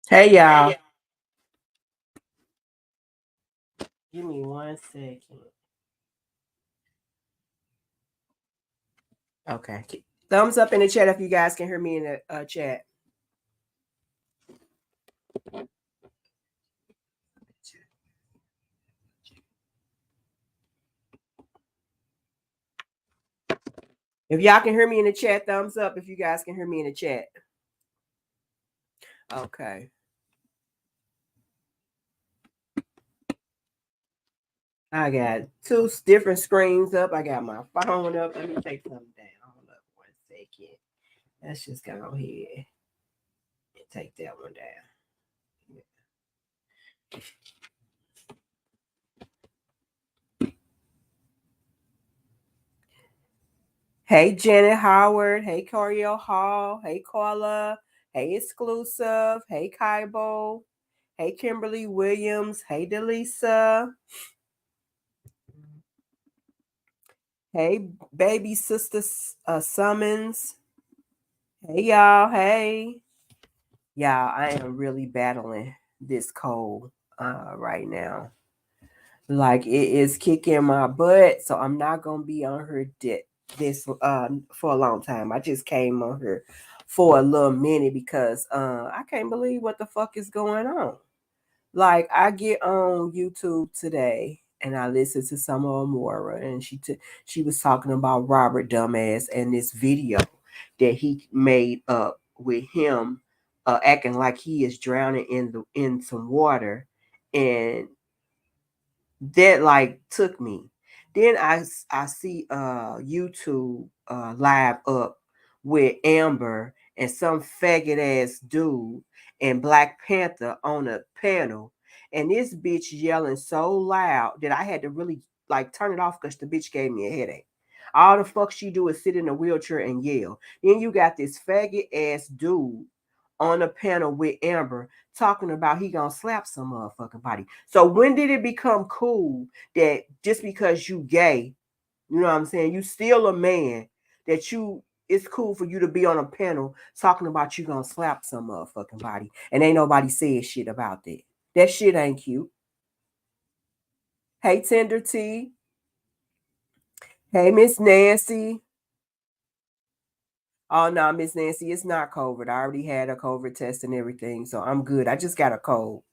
Hey y'all. Give me 1 second. Okay. Thumbs up in the chat if you guys can hear me in the chat. If y'all can hear me in the chat, thumbs up if you guys can hear me in the chat. Okay. I got two different screens up. I got my phone up. Let me take something down. Hold up 1 second. Let's just go ahead and take that one down. Hey, Janet Howard. Hey, Coriel Hall. Hey, Carla. Hey, Exclusive. Hey, Kaibo. Hey, Kimberly Williams. Hey, Delisa. Hey, baby sister Summons. Hey, y'all. Hey. Y'all, I am really battling this cold right now. Like, it is kicking my butt. So I'm not going to be on her this for a long time. I just came on her for a little minute because I can't believe what the fuck is going on. Like, I get on YouTube today and I listen to some of Amora, and she was talking about Robert Dumbass and this video that he made up with him acting like he is drowning in some water, and that like took me. Then I see YouTube live up with Amber and some faggot ass dude and Black Panther on a panel, and this bitch yelling so loud that I had to really like turn it off because the bitch gave me a headache. All the fuck she do is sit in a wheelchair and yell. Then you got this faggot ass dude on a panel with Amber talking about he gonna slap some motherfucking body. So when did it become cool that just because you gay, you know what I'm saying, you still a man, that you it's cool for you to be on a panel talking about you gonna slap some motherfucking body and ain't nobody said shit about that. That shit ain't cute. Hey Tender T. Hey Miss Nancy. Oh no, Miss Nancy, it's not COVID. I already had a COVID test and everything, so I'm good. I just got a cold.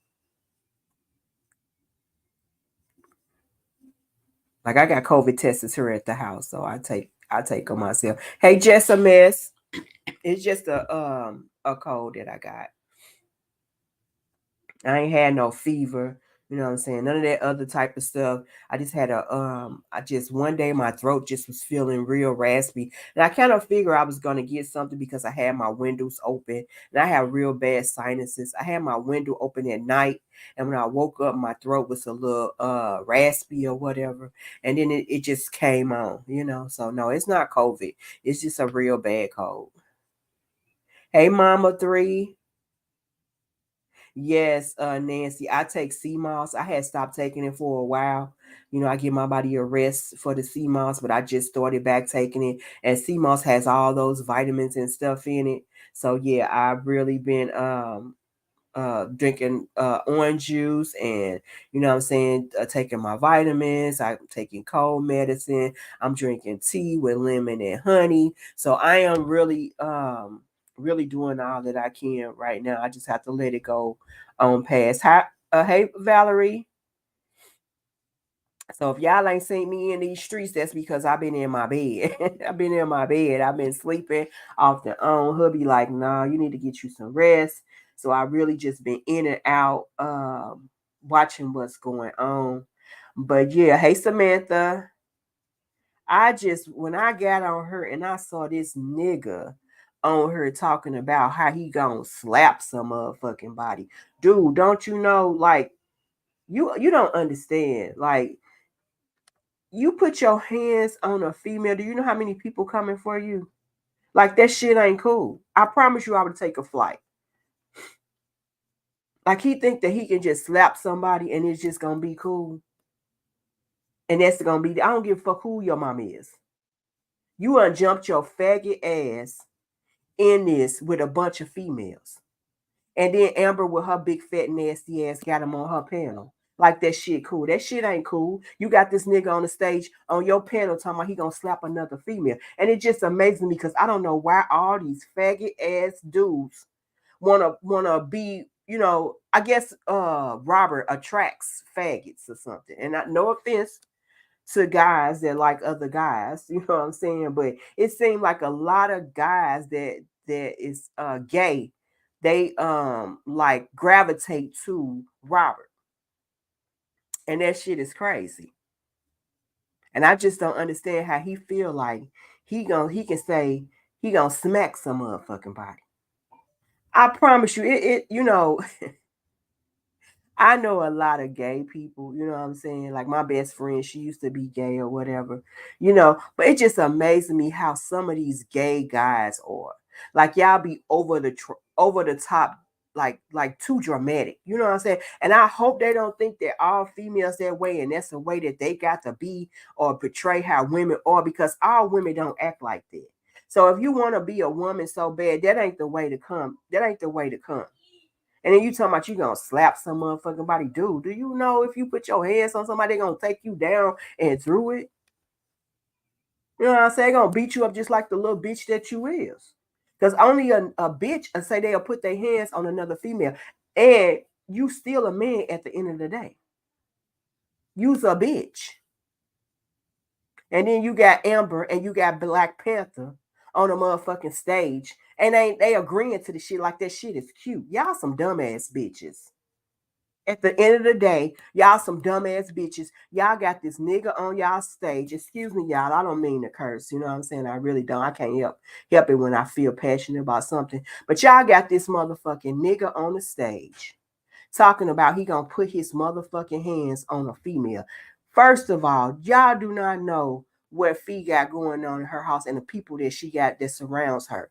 Like I got COVID tests here at the house, so I take them myself. Hey, just a mess. It's just a cold that I got. I ain't had no fever. You know what I'm saying? None of that other type of stuff. I just had I just one day my throat just was feeling real raspy. And I kind of figured I was gonna get something because I had my windows open and I have real bad sinuses. I had my window open at night, and when I woke up my throat was a little raspy or whatever. And then it just came on, you know. So no, it's not COVID. It's just a real bad cold. Hey Mama Three. Yes, Nancy, I take sea moss. I had stopped taking it for a while. You know, I give my body a rest for the sea moss, but I just started back taking it. And sea moss has all those vitamins and stuff in it. So yeah, I've really been drinking orange juice, and you know what I'm saying, taking my vitamins. I'm taking cold medicine. I'm drinking tea with lemon and honey. So I am really doing all that I can right now. I just have to let it go on past. Hi, hey Valerie. So if y'all ain't seen me in these streets, that's because I've been in my bed. I've been in my bed. I've been sleeping off the on. Hubby like, nah, you need to get you some rest. So I really just been in and out, watching what's going on. But yeah, hey Samantha. I just when I got on her and I saw this nigga on her talking about how he gonna slap some motherfucking body. Dude, don't you know, like, you don't understand. Like, you put your hands on a female, do you know how many people coming for you? Like, that shit ain't cool. I promise you I would take a flight. Like, he think that he can just slap somebody and it's just gonna be cool. And that's gonna be, I don't give a fuck who your mom is. You unjumped your faggot ass in this with a bunch of females. And then Amber with her big fat nasty ass got him on her panel. Like that shit cool. That shit ain't cool. You got this nigga on the stage on your panel talking about he gonna slap another female. And it just amazes me because I don't know why all these faggot ass dudes wanna be, I guess Robert attracts faggots or something. And not no offense to guys that like other guys, you know what I'm saying? But it seemed like a lot of guys that is gay, they like gravitate to Robert. And that shit is crazy. And I just don't understand how he feel like he can say he gonna smack some motherfucking body. I promise you, I know a lot of gay people, you know what I'm saying? Like my best friend, she used to be gay or whatever, but it just amazes me how some of these gay guys are. Like y'all be over the top, like too dramatic. You know what I'm saying? And I hope they don't think that all females that way and that's the way that they got to be or portray how women are, because all women don't act like that. So if you want to be a woman so bad, that ain't the way to come. That ain't the way to come. And then you talking about you gonna slap some motherfucking body. Dude, do you know if you put your hands on somebody, they gonna take you down and through it? You know what I'm saying? They gonna beat you up just like the little bitch that you is. Because only a bitch say they'll put their hands on another female. And you still a man at the end of the day. You's a bitch. And then you got Amber and you got Black Panther on a motherfucking stage. And they agreeing to the shit like that shit is cute. Y'all some dumbass bitches. At the end of the day, y'all some dumbass bitches. Y'all got this nigga on y'all stage. Excuse me, y'all. I don't mean to curse. You know what I'm saying? I really don't. I can't help it when I feel passionate about something. But y'all got this motherfucking nigga on the stage talking about he gonna put his motherfucking hands on a female. First of all, y'all do not know what Fee got going on in her house and the people that she got that surrounds her.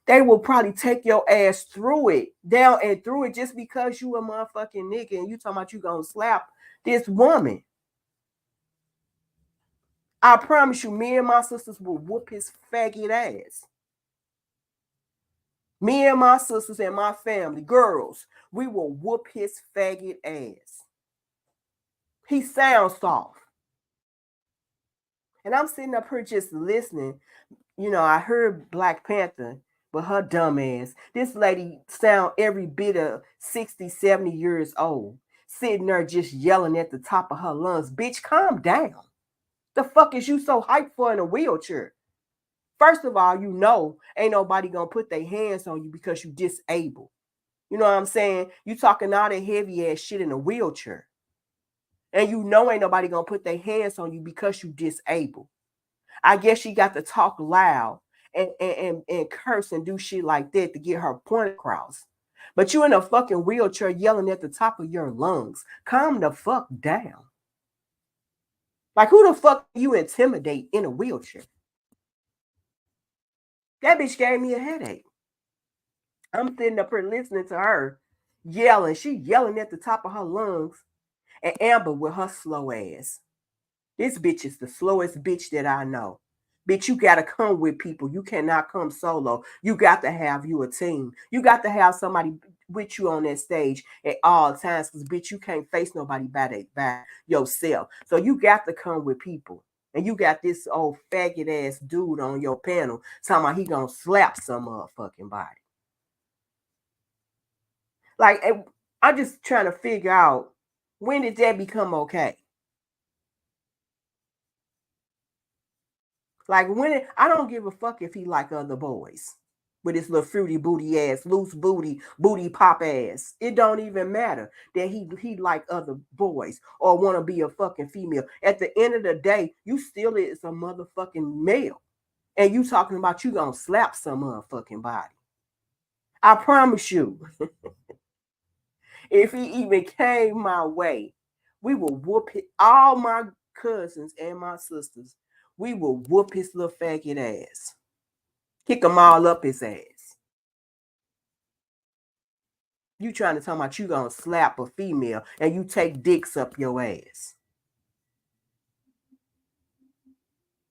They will probably take your ass through it, down and through it, just because you a motherfucking nigga and you talking about you gonna slap this woman. I promise you, me and my sisters will whoop his faggot ass. Me and my sisters and my family, girls, we will whoop his faggot ass. He sounds soft. And I'm sitting up here just listening. I heard Black Panther, but her dumb ass. This lady sound every bit of 60, 70 years old, sitting there just yelling at the top of her lungs. Bitch, calm down. The fuck is you so hyped for in a wheelchair? First of all, ain't nobody gonna put their hands on you because you disabled. You know what I'm saying? You talking all that heavy ass shit in a wheelchair. And ain't nobody gonna put their hands on you because you disabled. I guess she got to talk loud and curse and do shit like that to get her point across. But you in a fucking wheelchair yelling at the top of your lungs. Calm the fuck down. Like who the fuck you intimidate in a wheelchair? That bitch gave me a headache. I'm sitting up here listening to her yelling. She yelling at the top of her lungs. And Amber with her slow ass. This bitch is the slowest bitch that I know. Bitch, you gotta come with people. You cannot come solo. You got to have you a team. You got to have somebody with you on that stage at all times. Because bitch, you can't face nobody by yourself. So you got to come with people. And you got this old faggot ass dude on your panel talking about he gonna slap some motherfucking body. Like, I'm just trying to figure out, when did that become okay? Like I don't give a fuck if he like other boys with his little fruity booty ass, loose booty pop ass. It don't even matter that he like other boys or want to be a fucking female. At the end of the day, you still is a motherfucking male, and you talking about you gonna slap some motherfucking body. I promise you, if he even came my way, we will whoop it. All my cousins and my sisters, we will whoop his little faggot ass. Kick them all up his ass. You trying to talk about you gonna slap a female and you take dicks up your ass.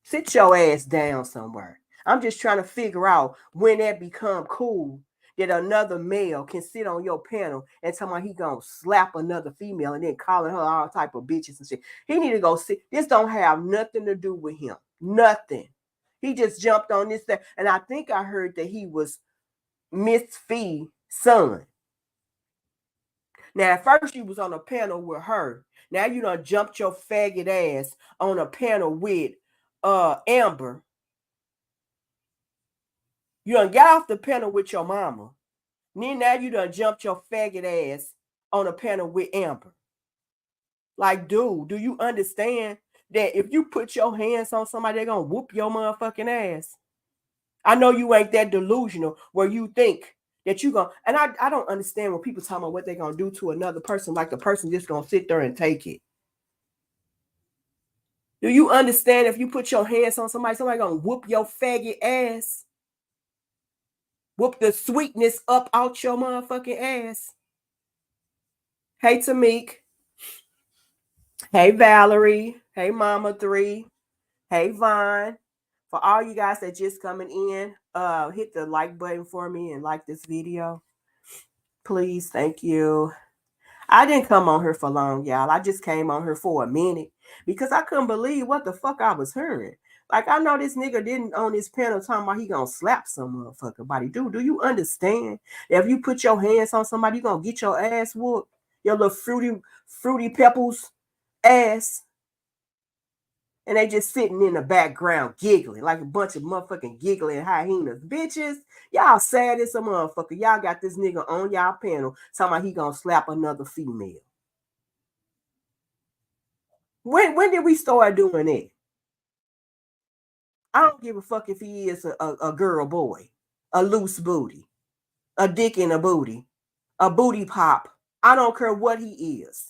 Sit your ass down somewhere. I'm just trying to figure out when that become cool that another male can sit on your panel and tell me he gonna slap another female and then calling her all type of bitches and shit. He need to go sit. This don't have nothing to do with him. Nothing. He just jumped on this thing. And I think I heard that he was Miss Fee's son. Now, at first you was on a panel with her. Now you done jumped your faggot ass on a panel with Amber. You done got off the panel with your mama. Then now you done jumped your faggot ass on a panel with Amber. Like, dude, do you understand that if you put your hands on somebody, they're gonna whoop your motherfucking ass? I know you ain't that delusional where you think that you gonna, and I don't understand when people talk about what they're gonna do to another person, like the person just gonna sit there and take it. Do you understand if you put your hands on somebody, somebody gonna whoop your faggot ass? Whoop the sweetness up out your motherfucking ass. Hey, Tamik. Hey, Valerie. Hey, Mama 3. Hey, Vaughn. For all you guys that just coming in, hit the like button for me and like this video. Please, thank you. I didn't come on here for long, y'all. I just came on here for a minute because I couldn't believe what the fuck I was hearing. Like, I know this nigga didn't on this panel talking about he gonna slap some motherfucker body. Dude, do you understand that if you put your hands on somebody, you gonna get your ass whooped? Your little fruity pebbles ass. And they just sitting in the background giggling like a bunch of motherfucking giggling hyenas. Bitches, y'all sad as a motherfucker. Y'all got this nigga on y'all panel talking about he gonna slap another female. When did we start doing that? I don't give a fuck if he is a girl boy, a loose booty, a dick in a booty pop. I don't care what he is.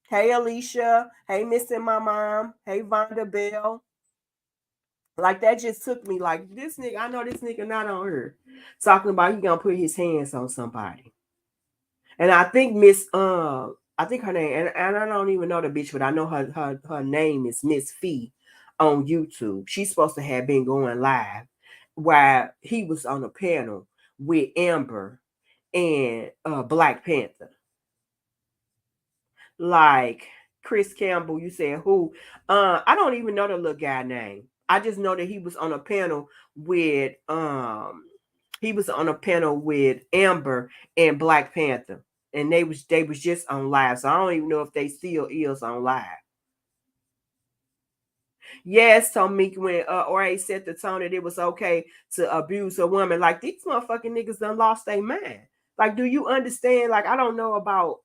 Hey, Alicia. Hey, Missing My Mom. Hey, Vonda Bell. Like, that just took me, like, this nigga, I know this nigga not on her talking about he gonna put his hands on somebody. And I think I think her name, and I don't even know the bitch, but I know her name is Miss Fee on YouTube. She's supposed to have been going live while he was on a panel with Amber and Black Panther. Like, Chris Campbell, you said who? I don't even know the little guy name. I just know that he was on a panel with Amber and Black Panther. And they was just on live. So I don't even know if they still is on live. Yes, Tommy, when Ora set the tone that it was okay to abuse a woman. Like, these motherfucking niggas done lost their mind. Like, do you understand? Like, I don't know about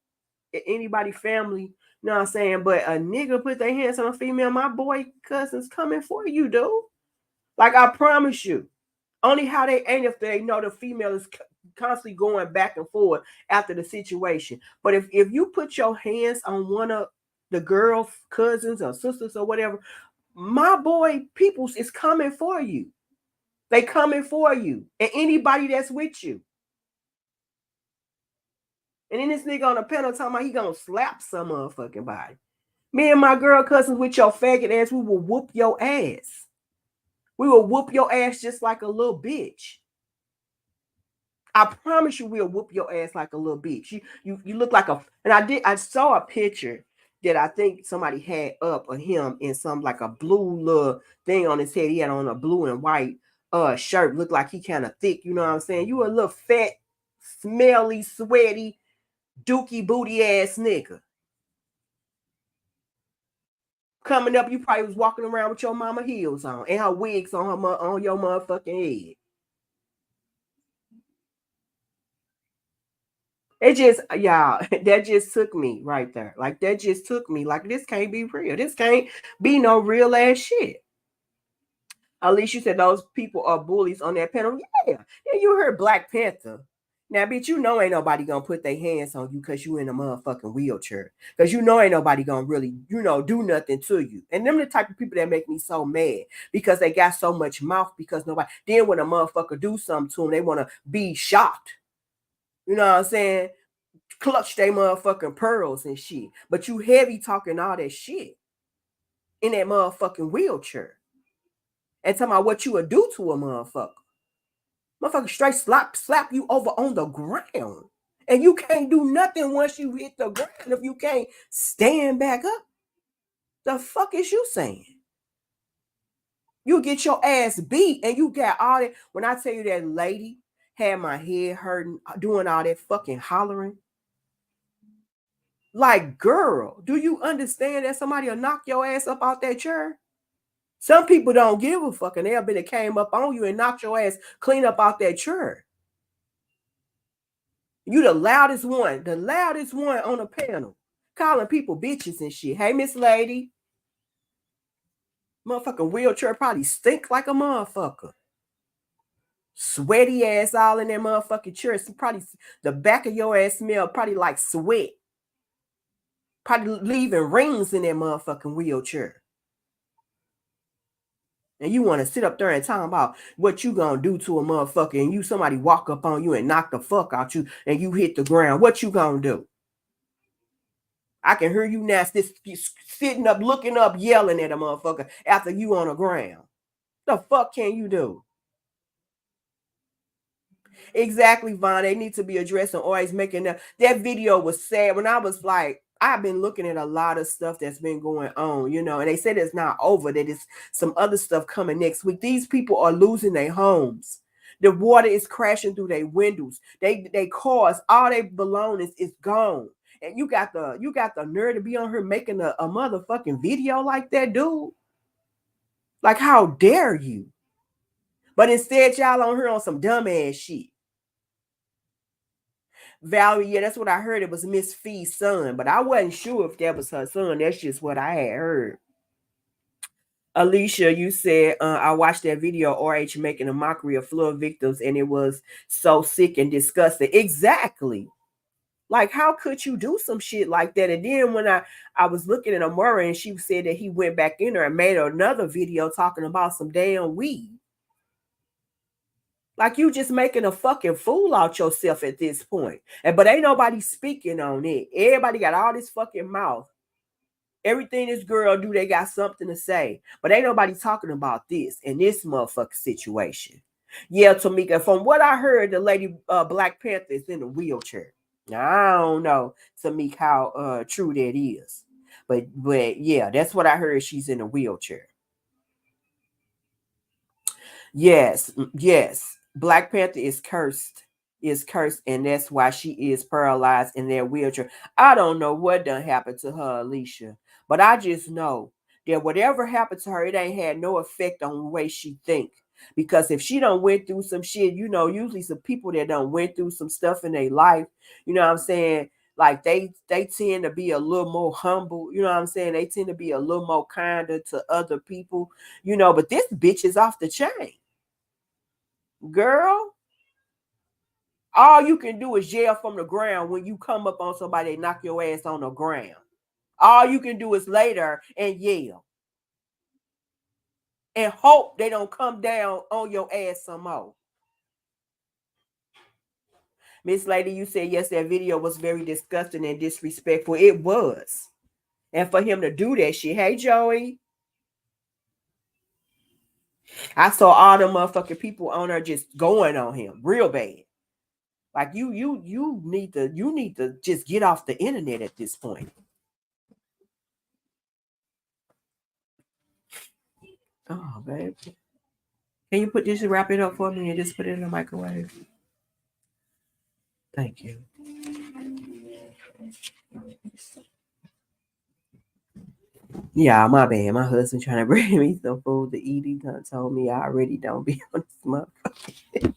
anybody family, you know what I'm saying? But a nigga put their hands on a female, my boy cousins coming for you, dude. Like, I promise you. Only how they ain't if they know the female is constantly going back and forth after the situation. But if you put your hands on one of the girl cousins or sisters or whatever, my boy peoples is coming for you. They coming for you. And anybody that's with you. And then this nigga on the panel talking about he gonna slap some motherfucking body. Me and my girl cousins with your faggot ass, we will whoop your ass. We will whoop your ass just like a little bitch. I promise you we'll whoop your ass like a little bitch. You look like a, and I saw a picture that I think somebody had up of him in some like a blue little thing on his head. He had on a blue and white shirt, looked like he kind of thick, you know what I'm saying? You a little fat, smelly, sweaty, dookie booty ass nigga. Coming up, you probably was walking around with your mama heels on and her wigs on on your motherfucking head. It just, y'all, that just took me right there. Like, that just took me. Like, this can't be real. This can't be no real ass shit. At least you said those people are bullies on that panel. Yeah. Yeah, you heard Black Panther. Now, bitch, you know ain't nobody gonna put their hands on you because you in a motherfucking wheelchair. Because you know ain't nobody gonna really, do nothing to you. And them the type of people that make me so mad because they got so much mouth because nobody. Then when a motherfucker do something to them, they want to be shocked. You know what I'm saying? Clutch they motherfucking pearls and shit. But you heavy talking all that shit in that motherfucking wheelchair. And talking about what you would do to a motherfucker. Motherfucker straight slap you over on the ground. And you can't do nothing once you hit the ground if you can't stand back up. The fuck is you saying? You get your ass beat and you got all that. When I tell you that lady had my head hurting, doing all that fucking hollering. Like, girl, do you understand that somebody will knock your ass up out that chair? Some people don't give a fuck and they'll be that came up on you and knocked your ass clean up out that chair. You the loudest one on the panel, calling people bitches and shit. Hey, Miss Lady. Motherfucking wheelchair probably stink like a motherfucker. Sweaty ass all in that motherfucking chair. So probably the back of your ass smell probably like sweat. Probably leaving rings in that motherfucking wheelchair. And you want to sit up there and talk about what you gonna do to a motherfucker and you somebody walk up on you and knock the fuck out you and you hit the ground. What you gonna do? I can hear you now sitting up, looking up, yelling at a motherfucker after you on the ground. The fuck can you do? Exactly, Vaughn. They need to be addressed and always making that video was sad. When I was like, I've been looking at a lot of stuff that's been going on, you know, and they said it's not over, that it's some other stuff coming next week. These people are losing their homes. The water is crashing through their windows. They cars, all their belongings is gone. And you got the nerve to be on here making a motherfucking video like that, dude. Like, how dare you? But instead, y'all on here on some dumbass shit. Valerie, yeah, that's what I heard. It was Miss Fee's son, but I wasn't sure if that was her son. That's just what I had heard. Alicia, you said, I watched that video, RH making a mockery of flood victims, and it was so sick and disgusting. Exactly. Like, how could you do some shit like that? And then when I was looking at Amora and she said that he went back in there and made another video talking about some damn weed. Like, you just making a fucking fool out yourself at this point. But ain't nobody speaking on it. Everybody got all this fucking mouth. Everything this girl do, they got something to say. But ain't nobody talking about this in this motherfucking situation. Yeah, Tamika, from what I heard, the lady Black Panther is in a wheelchair. Now, I don't know, Tamika, how true that is. But yeah, that's what I heard. She's in a wheelchair. Yes. Black Panther is cursed, and that's why she is paralyzed in that wheelchair. I don't know what done happened to her, Alicia, but I just know that whatever happened to her, it ain't had no effect on the way she think. Because if she done went through some shit, you know, usually some people that done went through some stuff in their life, you know what I'm saying? Like they tend to be a little more humble, you know what I'm saying? They tend to be a little more kinder to other people, you know, but this bitch is off the chain. Girl, all you can do is yell from the ground when you come up on somebody and knock your ass on the ground. All you can do is lay there and yell. And hope they don't come down on your ass some more. Miss Lady, you said, yes, that video was very disgusting and disrespectful. It was. And for him to do that shit. Hey, Joey. I saw all the motherfucking people on there just going on him real bad. Like you need to just get off the internet at this point. Oh, baby. Can you put this, wrap it up for me and just put it in the microwave? Thank you. Yeah, my bad. My husband trying to bring me some food to eat. He done told me I already don't be on this motherfucker.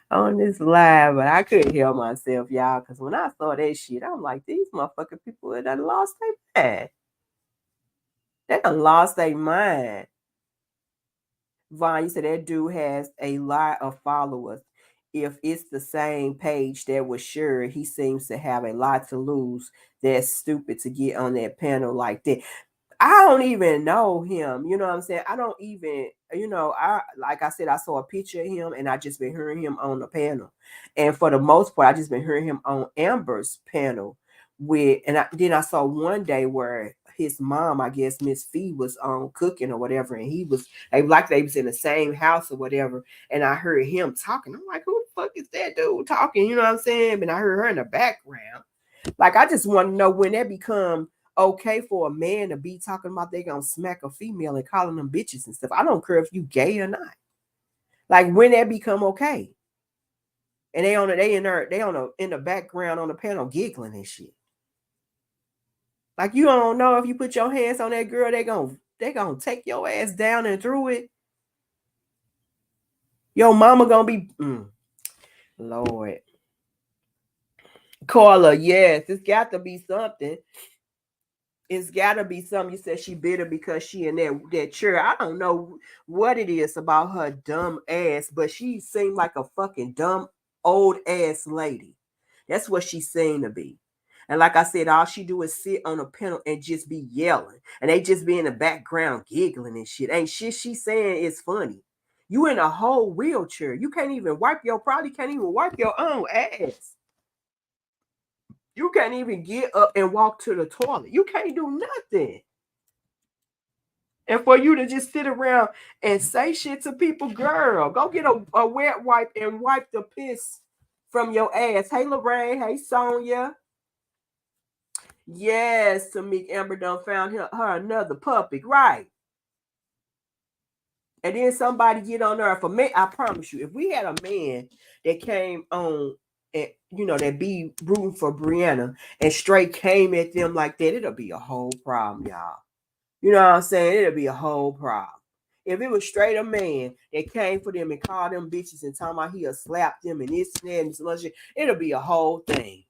On this live, but I couldn't help myself, y'all, because when I saw that shit, I'm like, these motherfucking people that done lost their mind. They done lost their mind. Vaughn, you said that dude has a lot of followers. If it's the same page that was sure, he seems to have a lot to lose. That's stupid to get on that panel like that. I don't even know him. You know what I'm saying? I don't even, you know, like I said, I saw a picture of him and I just been hearing him on the panel. And for the most part, I just been hearing him on Amber's panel then I saw one day where his mom, I guess Miss Fee, was cooking or whatever, and they was in the same house or whatever, and I heard him talking. I'm like, who the fuck is that dude talking? You know what I'm saying? And I heard her in the background. Like, I just want to know when that become okay for a man to be talking about they gonna smack a female and calling them bitches and stuff. I don't care if you gay or not. Like, when that become okay. And in the background on the panel giggling and shit. Like, you don't know if you put your hands on that girl, they gonna take your ass down and through it. Your mama gonna be Lord. Carla, yes, it's got to be something. It's got to be something. You said she bitter because she in that chair. I don't know what it is about her dumb ass, but she seemed like a fucking dumb old ass lady. That's what she seemed to be. And like I said, all she do is sit on a panel and just be yelling. And they just be in the background giggling and shit. Ain't shit she saying is funny. You in a whole wheelchair. You probably can't even wipe your own ass. You can't even get up and walk to the toilet. You can't do nothing. And for you to just sit around and say shit to people, girl, go get a wet wipe and wipe the piss from your ass. Hey, Lorraine. Hey, Sonia. Yes, Tamik Amber done found her another puppy. Right. And then somebody get on there. For me, I promise you, if we had a man that came on and that be rooting for Brianna and straight came at them like that, it'll be a whole problem, y'all. You know what I'm saying? It'll be a whole problem. If it was straight a man that came for them and called them bitches and talking about he'll slap them and this and that and so much, it'll be a whole thing.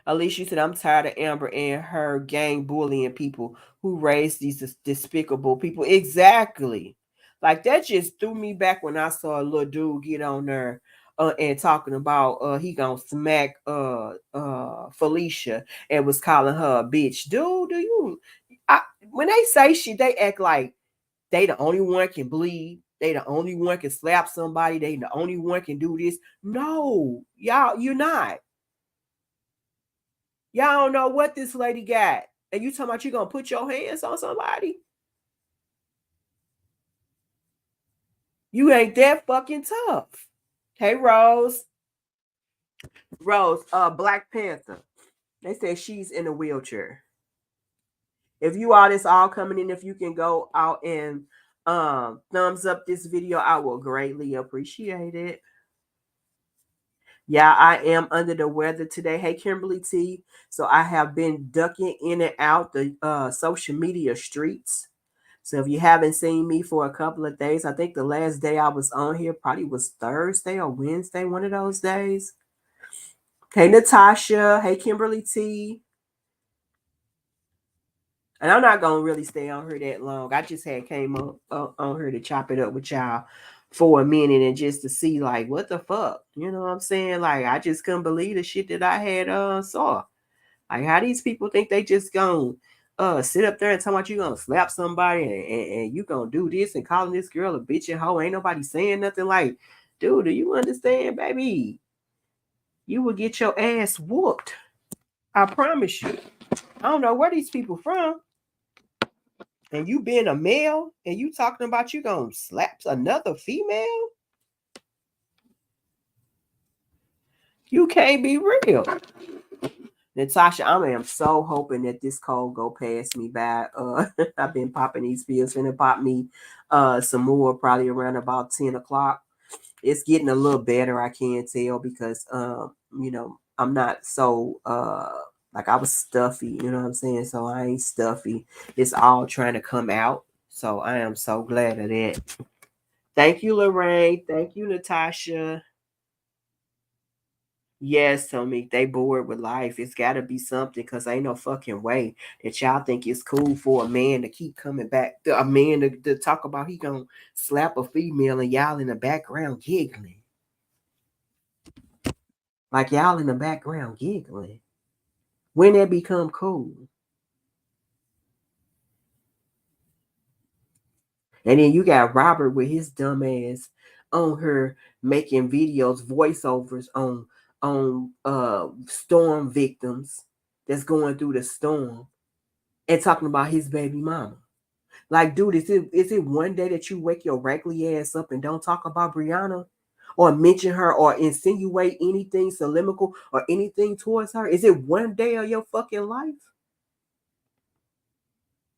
Alicia said, I'm tired of Amber and her gang bullying people who raised these despicable people. Exactly. Like, that just threw me back when I saw a little dude get on there and talking about he gonna smack Felicia and was calling her a bitch. Dude, when they say shit, they act like they the only one can bleed. They the only one can slap somebody. They the only one can do this. No, y'all, you're not. Y'all don't know what this lady got. And you talking about you gonna put your hands on somebody? You ain't that fucking tough. Hey, Rose. Rose, Black Panther. They said she's in a wheelchair. If you all this all coming in, if you can go out and thumbs up this video, I will greatly appreciate it. Yeah, I am under the weather today. Hey, Kimberly T. So I have been ducking in and out the social media streets. So if you haven't seen me for a couple of days, I think the last day I was on here probably was Thursday or Wednesday, one of those days. Hey, Natasha. Hey, Kimberly T. And I'm not gonna really stay on her that long. I just had came up on her to chop it up with y'all for a minute and just to see like what the fuck, you know what I'm saying? Like, I just couldn't believe the shit that I had saw. Like, how these people think they just gonna sit up there and talk about you gonna slap somebody and you gonna do this and calling this girl a bitch and hoe. Ain't nobody saying nothing. Like, dude, do you understand, baby? You will get your ass whooped. I promise you. I don't know where these people from. And you being a male and you talking about you gonna slap another female? You can't be real. Natasha, I am so hoping that this cold go past me by. I've been popping these pills, finna pop me some more probably around about 10 o'clock. It's getting a little better, I can tell, because I'm not so like I was stuffy, you know what I'm saying? So I ain't stuffy. It's all trying to come out. So I am so glad of that. Thank you, Lorraine. Thank you, Natasha. Yes, Tommy, they bored with life. It's got to be something because ain't no fucking way that y'all think it's cool for a man to keep coming back. A man to talk about he gonna slap a female and y'all in the background giggling. Like, y'all in the background giggling. When that become cool? And then you got Robert with his dumb ass on her making videos, voiceovers on on storm victims that's going through the storm and talking about his baby mama. Like, dude, is it one day that you wake your raggedy ass up and don't talk about Brianna or mention her or insinuate anything polemical or anything towards her? Is it one day of your fucking life?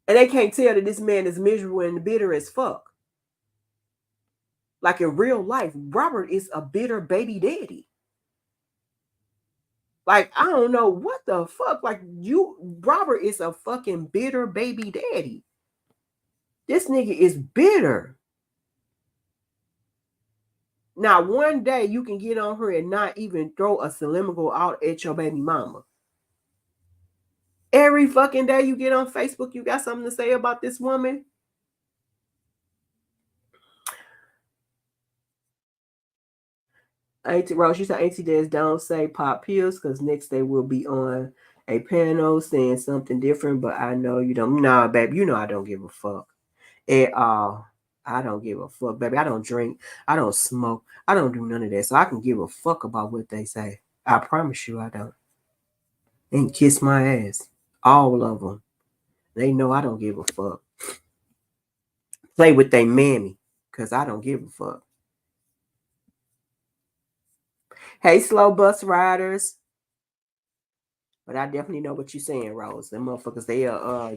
And they can't tell that this man is miserable and bitter as fuck. Like in real life, Robert is a bitter baby daddy. Like, I don't know what the fuck. Like, Robert is a fucking bitter baby daddy. This nigga is bitter. Now, one day you can get on her and not even throw a polemical out at your baby mama. Every fucking day you get on Facebook, you got something to say about this woman. Auntie Rose, she said, Auntie Des, don't say pop pills because next they will be on a panel saying something different. But I know you don't. Nah, baby, you know I don't give a fuck at all. I don't give a fuck, baby. I don't drink. I don't smoke. I don't do none of that. So I can give a fuck about what they say. I promise you I don't. And kiss my ass. All of them. They know I don't give a fuck. Play with they mammy because I don't give a fuck. Hey, slow bus riders. But I definitely know what you're saying, Rose. Them motherfuckers, they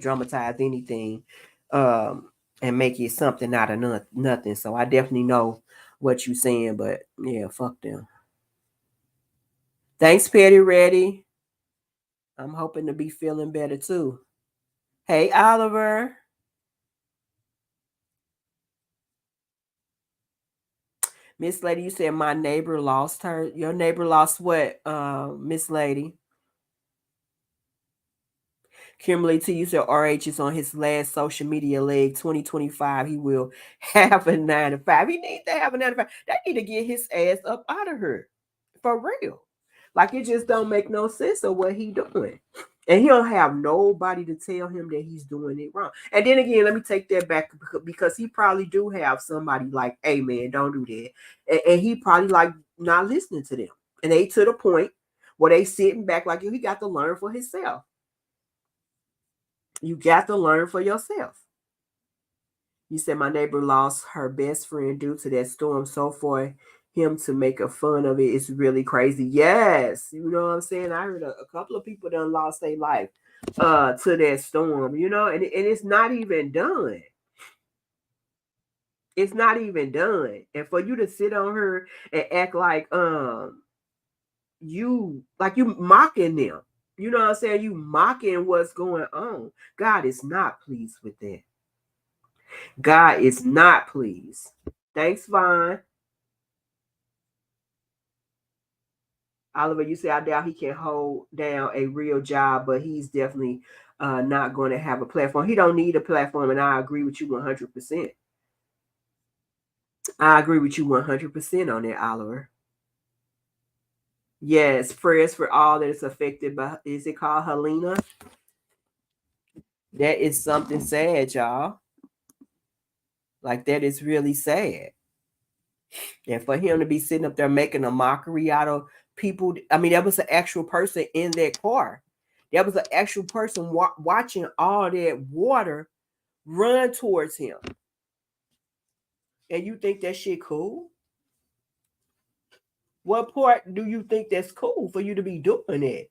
dramatize anything and make it something out of nothing. So I definitely know what you're saying. But yeah, fuck them. Thanks, Petty Ready. I'm hoping to be feeling better too. Hey, Oliver. Miss Lady, you said my neighbor lost her. Your neighbor lost what, Miss Lady? Kimberly T, you said RH is on his last social media leg. 2025, he will have a 9 to 5. He needs to have a 9 to 5. They need to get his ass up out of here. For real. Like, it just don't make no sense of what he doing. And he don't have nobody to tell him that he's doing it wrong. And then again, let me take that back because he probably do have somebody like, hey man, don't do that. And he probably like not listening to them. And they to the point where they sitting back like, he got to learn for himself. You got to learn for yourself. You said my neighbor lost her best friend due to that storm. So for him to make a fun of it is really crazy. Yes, you know what I'm saying. I heard a couple of people done lost their life to that storm. You know, and it's not even done. It's not even done. And for you to sit on her and act like you mocking them. You know what I'm saying? You mocking what's going on. God is not pleased with that. God is not pleased. Thanks, Vaughn. Oliver, you say I doubt he can hold down a real job, but he's definitely not going to have a platform. He don't need a platform, and I agree with you 100%. I agree with you 100% on that, Oliver. Yes, prayers for all that is affected by, is it called Helena? That is something sad, y'all. Like, that is really sad. And for him to be sitting up there making a mockery out of people, I mean, that was an actual person in that car. That was an actual person watching all that water run towards him. And you think that shit cool? What part do you think that's cool for you to be doing it?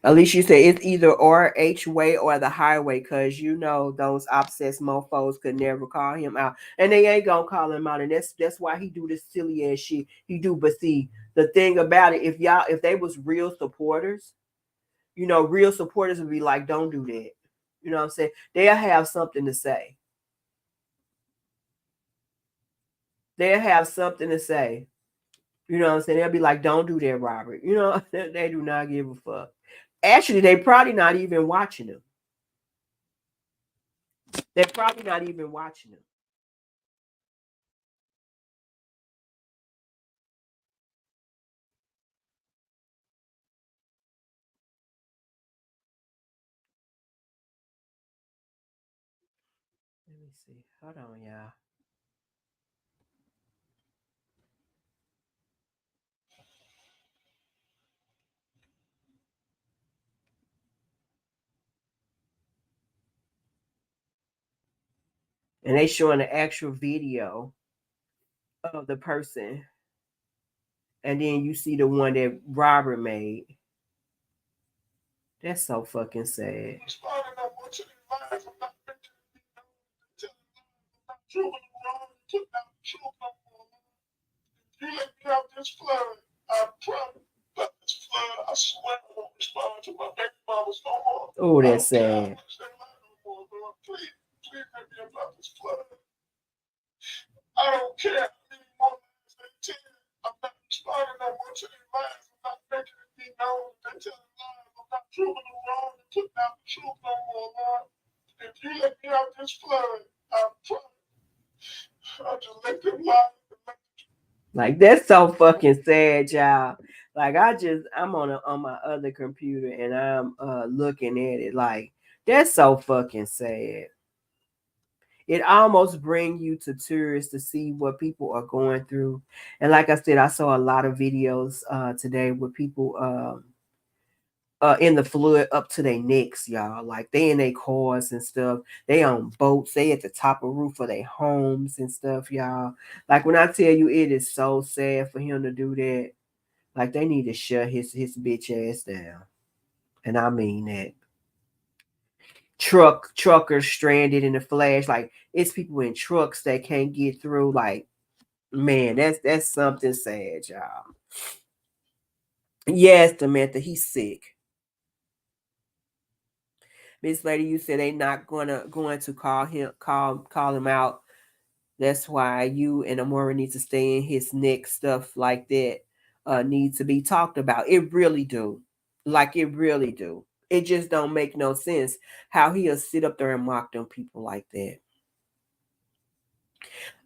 At least you say it's either RH way or the highway, because you know those obsessed mofos could never call him out, and they ain't gonna call him out, and that's why he do this silly ass shit he do. But see, the thing about it, if they was real supporters, you know, real supporters would be like, don't do that. You know what I'm saying? They'll have something to say. They'll have something to say. You know what I'm saying? They'll be like, don't do that, Robert. You know, they do not give a fuck. Actually, they probably not even watching him. They're probably not even watching him. me see. Hold on, y'all. And they showing the actual video of the person. And then you see the one that Robert made. That's so fucking sad. You let me out this flood. I promise that this flood, I swear I won't respond to my baby mama's no more. Oh, that's sad. Please, please let me about this flood. I don't care. I need more than 10. I'm not responding no more to these lies. I'm not making it be known. They telling lies. I'm not proving them wrong and putting out the truth no more, Lord. If you let me out this flood, I promise I'll just let them lie. Like that's so fucking sad, y'all. Like I'm on my other computer and I'm looking at it like that's so fucking sad. It almost brings you to tears to see what people are going through. And like I said, I saw a lot of videos today with people in the flood up to their necks, y'all. Like they in their cars and stuff. They on boats. They at the top of the roof of their homes and stuff, y'all. Like when I tell you, it is so sad for him to do that. Like they need to shut his bitch ass down, and I mean that. Truckers stranded in the flash. Like it's people in trucks that can't get through. Like man, that's something sad, y'all. Yes, Samantha, he's sick. Miss Lady, you said they not going to call him out. That's why you and Amora need to stay in his neck. Stuff like that needs to be talked about. It really do. Like it really do. It just don't make no sense how he'll sit up there and mock them people like that.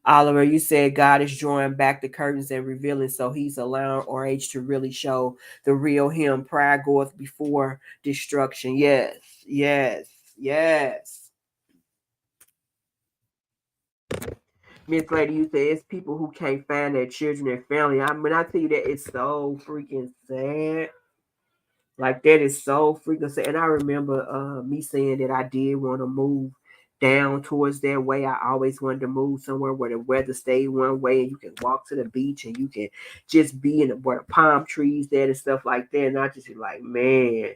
Oliver, you said God is drawing back the curtains and revealing, so he's allowing RH to really show the real him. Pride goeth before destruction. Yes, yes, yes. Miss Lady, you say it's people who can't find their children and family. I mean, I tell you that it's so freaking sad. Like that is so freaking sad. And I remember me saying that I did want to move down towards that way. I always wanted to move somewhere where the weather stayed one way and you can walk to the beach and you can just be in where the palm trees there and stuff like that. And I just be like, man,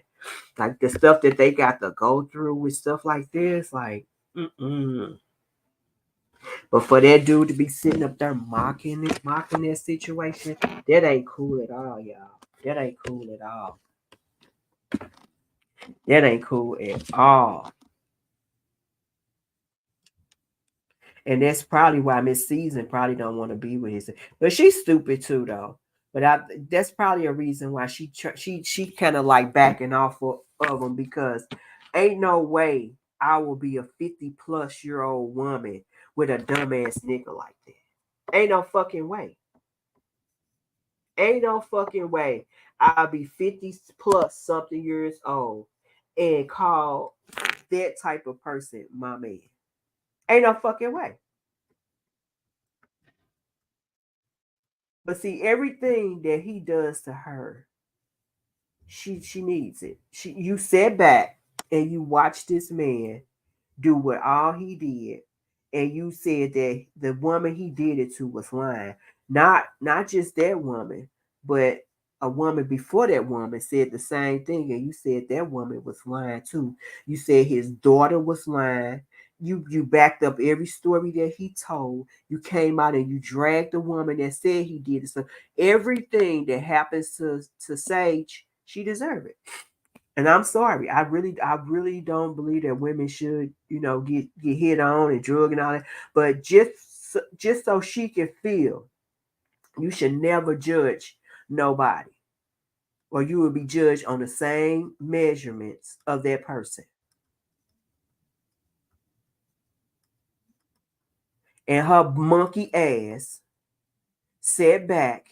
like the stuff that they got to go through with stuff like this, like, mm-mm. But for that dude to be sitting up there mocking that situation, that ain't cool at all, y'all. That ain't cool at all. That ain't cool at all. And that's probably why Miss Season probably don't want to be with his. But she's stupid too, though. But that's probably a reason why she kind of like backing off of him because ain't no way I will be a 50-plus-year-old woman with a dumbass nigga like that. Ain't no fucking way. Ain't no fucking way I'll be 50 plus something years old and call that type of person my man. Ain't no fucking way. But see, everything that he does to her, she needs it. You sat back and you watched this man do what all he did, and you said that the woman he did it to was lying. Not just that woman, but a woman before that woman said the same thing, and you said that woman was lying too. You said his daughter was lying. You backed up every story that he told. You came out and you dragged the woman that said he did it. So everything that happens to Sage, she deserved it. And I'm sorry. I really don't believe that women should, get hit on and drug and all that. But just so she can feel, you should never judge nobody, or you will be judged on the same measurements of that person. And her monkey ass sat back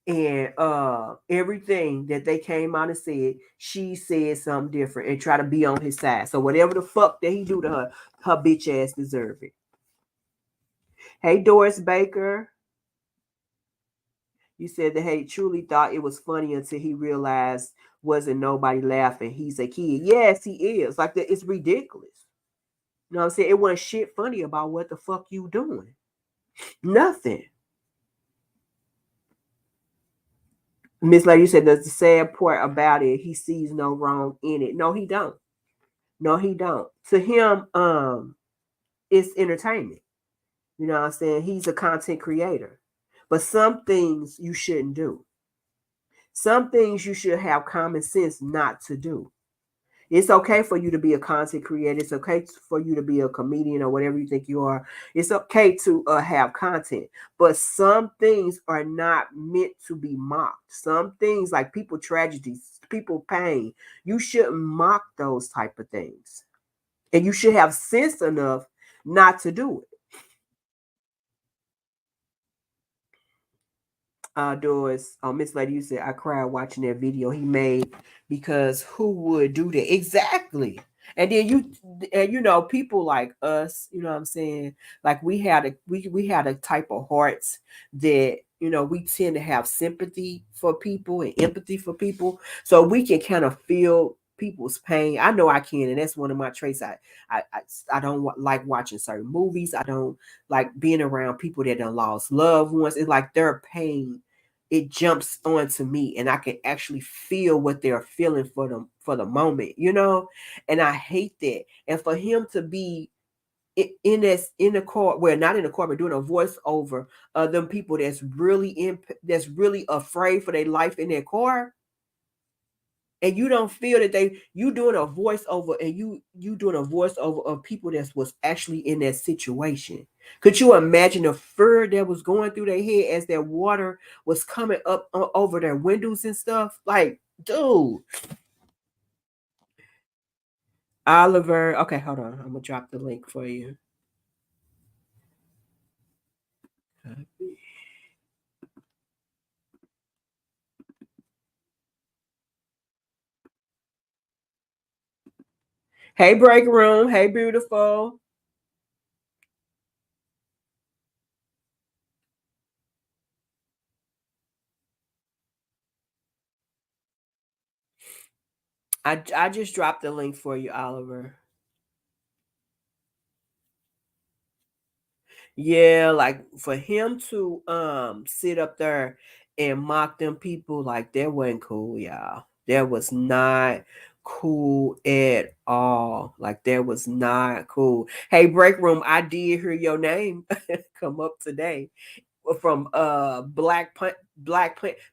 and everything that they came out and said, she said something different and try to be on his side. So whatever the fuck that he do to her bitch ass deserve it. Hey, Doris Baker. You said that he truly thought it was funny until he realized wasn't nobody laughing. He's a kid. Yes, he is. Like that, it's ridiculous. You know what I'm saying? It wasn't shit funny about what the fuck you doing. Nothing. Miss Lady, you said that's the sad part about it. He sees no wrong in it. No, he don't. No, he don't. To him, it's entertainment. You know what I'm saying? He's a content creator. But some things you shouldn't do. Some things you should have common sense not to do. It's okay for you to be a content creator. It's okay for you to be a comedian or whatever you think you are. It's okay to have content. But some things are not meant to be mocked. Some things like people tragedies, people pain, you shouldn't mock those type of things. And you should have sense enough not to do it. Doris, Miss Lady, you said I cried watching that video he made because who would do that? Exactly. And then people like us, you know what I'm saying? Like we had a type of hearts that we tend to have sympathy for people and empathy for people. So we can kind of feel people's pain. I know I can, and that's one of my traits. I don't like watching certain movies. I don't like being around people that done lost loved ones. It's like their pain, it jumps onto me, and I can actually feel what they're feeling for the moment. And I hate that. And for him to be in the court, well, not in the court, but doing a voiceover of them people that's really afraid for their life in their car, and you don't feel that you doing a voiceover, and you doing a voiceover of people that was actually in that situation. Could you imagine the fear that was going through their head as that water was coming up over their windows and stuff? Like, dude. Oliver, okay, hold on, I'm gonna drop the link for you. Hey, break room. Hey, beautiful. I just dropped the link for you, Oliver. Yeah, like for him to sit up there and mock them people, like that wasn't cool, y'all. That was not cool at all. Like that was not cool. Hey, break room, I did hear your name come up today from Black Plant.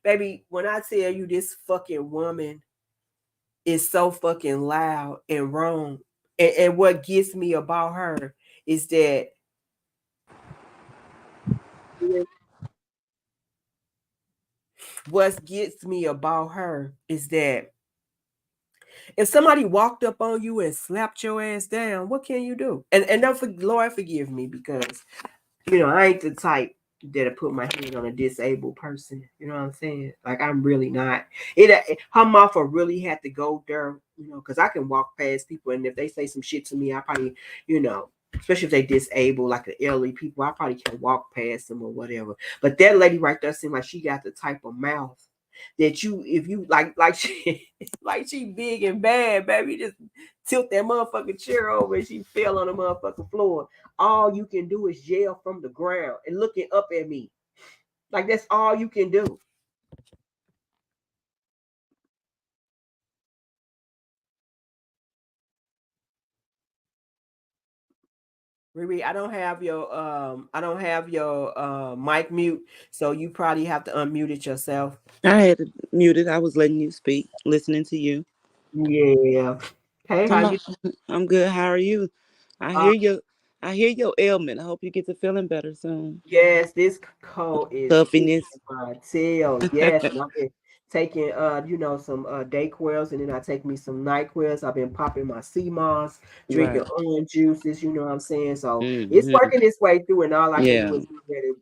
Baby, when I tell you this fucking woman is so fucking loud and wrong, and what gets me about her is that what gets me about her is that if somebody walked up on you and slapped your ass down, what can you do? And don't Lord forgive me, because I ain't the type that'll put my hand on a disabled person. You know what I'm saying? Like I'm really not. Her mouth will really have to go there, because I can walk past people, and if they say some shit to me, I probably, especially if they disabled, like the elderly people, I probably can walk past them or whatever. But that lady right there seemed like she got the type of mouth that if you like she like she big and bad, baby, just tilt that motherfucking chair over and she fell on the motherfucking floor. All you can do is yell from the ground and looking up at me. Like that's all you can do. Riri, I don't have your mic mute, so you probably have to unmute it yourself. I had it muted. I was letting you speak, listening to you. Yeah. Hey, how I'm you? not, I'm good. How are you? I Uh, hear you. I hear your ailment. I hope you get to feeling better soon. yes, this cold is hitting Puffiness. my tail. Yes, and taking some Dayquils, and then I take me some NyQuils. I've been popping my sea moss, drinking Right. orange juices. You know what I'm saying? So it's Mm-hmm. working its way through, and all I can do Yeah. is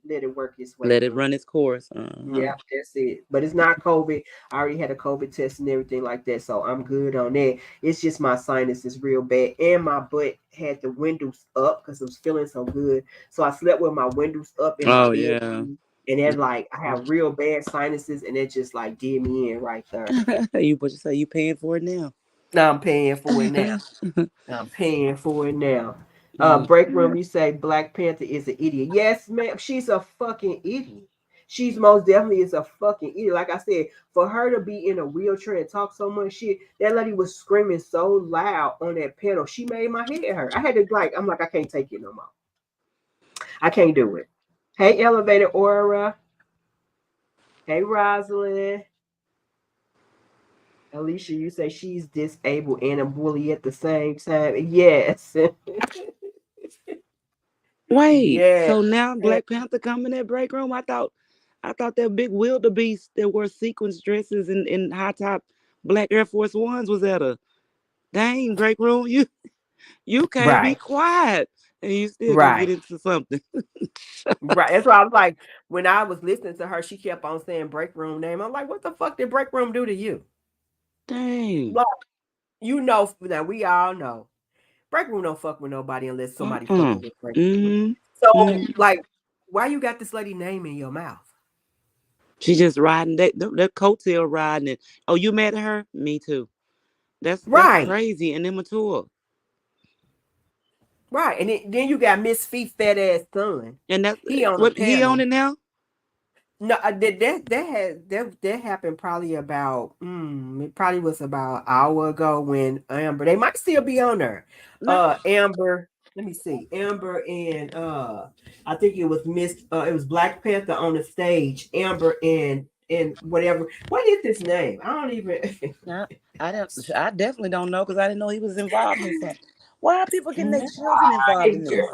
let it work its way Let it through. run its course. Yeah, that's it. But it's not COVID. I already had a COVID test and everything like that, so I'm good on that. It's just my sinus is real bad, and my butt had the windows up because I was feeling so good. So I slept with my windows up in my Oh yeah. bedroom, and then like I have real bad sinuses, and it just like did me in right there. You what you say? You paying for it now? Now I'm paying for it now. I'm paying for it now. Mm. Break room, you say Black Panther is an idiot. Yes, ma'am. She's a fucking idiot. She's most definitely is a fucking idiot. Like I said, for her to be in a wheelchair and talk so much shit, that lady was screaming so loud on that panel. She made my head hurt. I had to I'm like, I can't take it no more. I can't do it. Hey, Elevator Aura. Hey, Rosalind. Alicia, you say she's disabled and a bully at the same time. Yes. Wait. Yeah. So now Black Panther coming in that break room? I thought that big wildebeest that wore sequins dresses and high top black Air Force Ones was at a dang break room. You can't be Right. quiet and you still gonna get Right. into something. Right. That's why I was like, when I was listening to her, she kept on saying break room name. I'm like, what the fuck did break room do to you? Dang. Like, now we all know break room don't fuck with nobody unless somebody Uh-uh. fucking with break room. Mm-hmm. So, Mm-hmm. like, why you got this lady name in your mouth? She just riding that coattail riding it. Oh, you mad at her? Me too. That's Right. crazy and immature. Right. And then you got Miss Feet fat ass son. And that's He on the what he on panel. it now. No, that happened probably about it probably was about an hour ago when Amber, they might still be on there. No, Amber, let me see. Amber and I think it was Black Panther on the stage. Amber and whatever. What is his name? I don't even no, I don't. I definitely don't know because I didn't know he was involved in something. Why are people getting their children involved in this?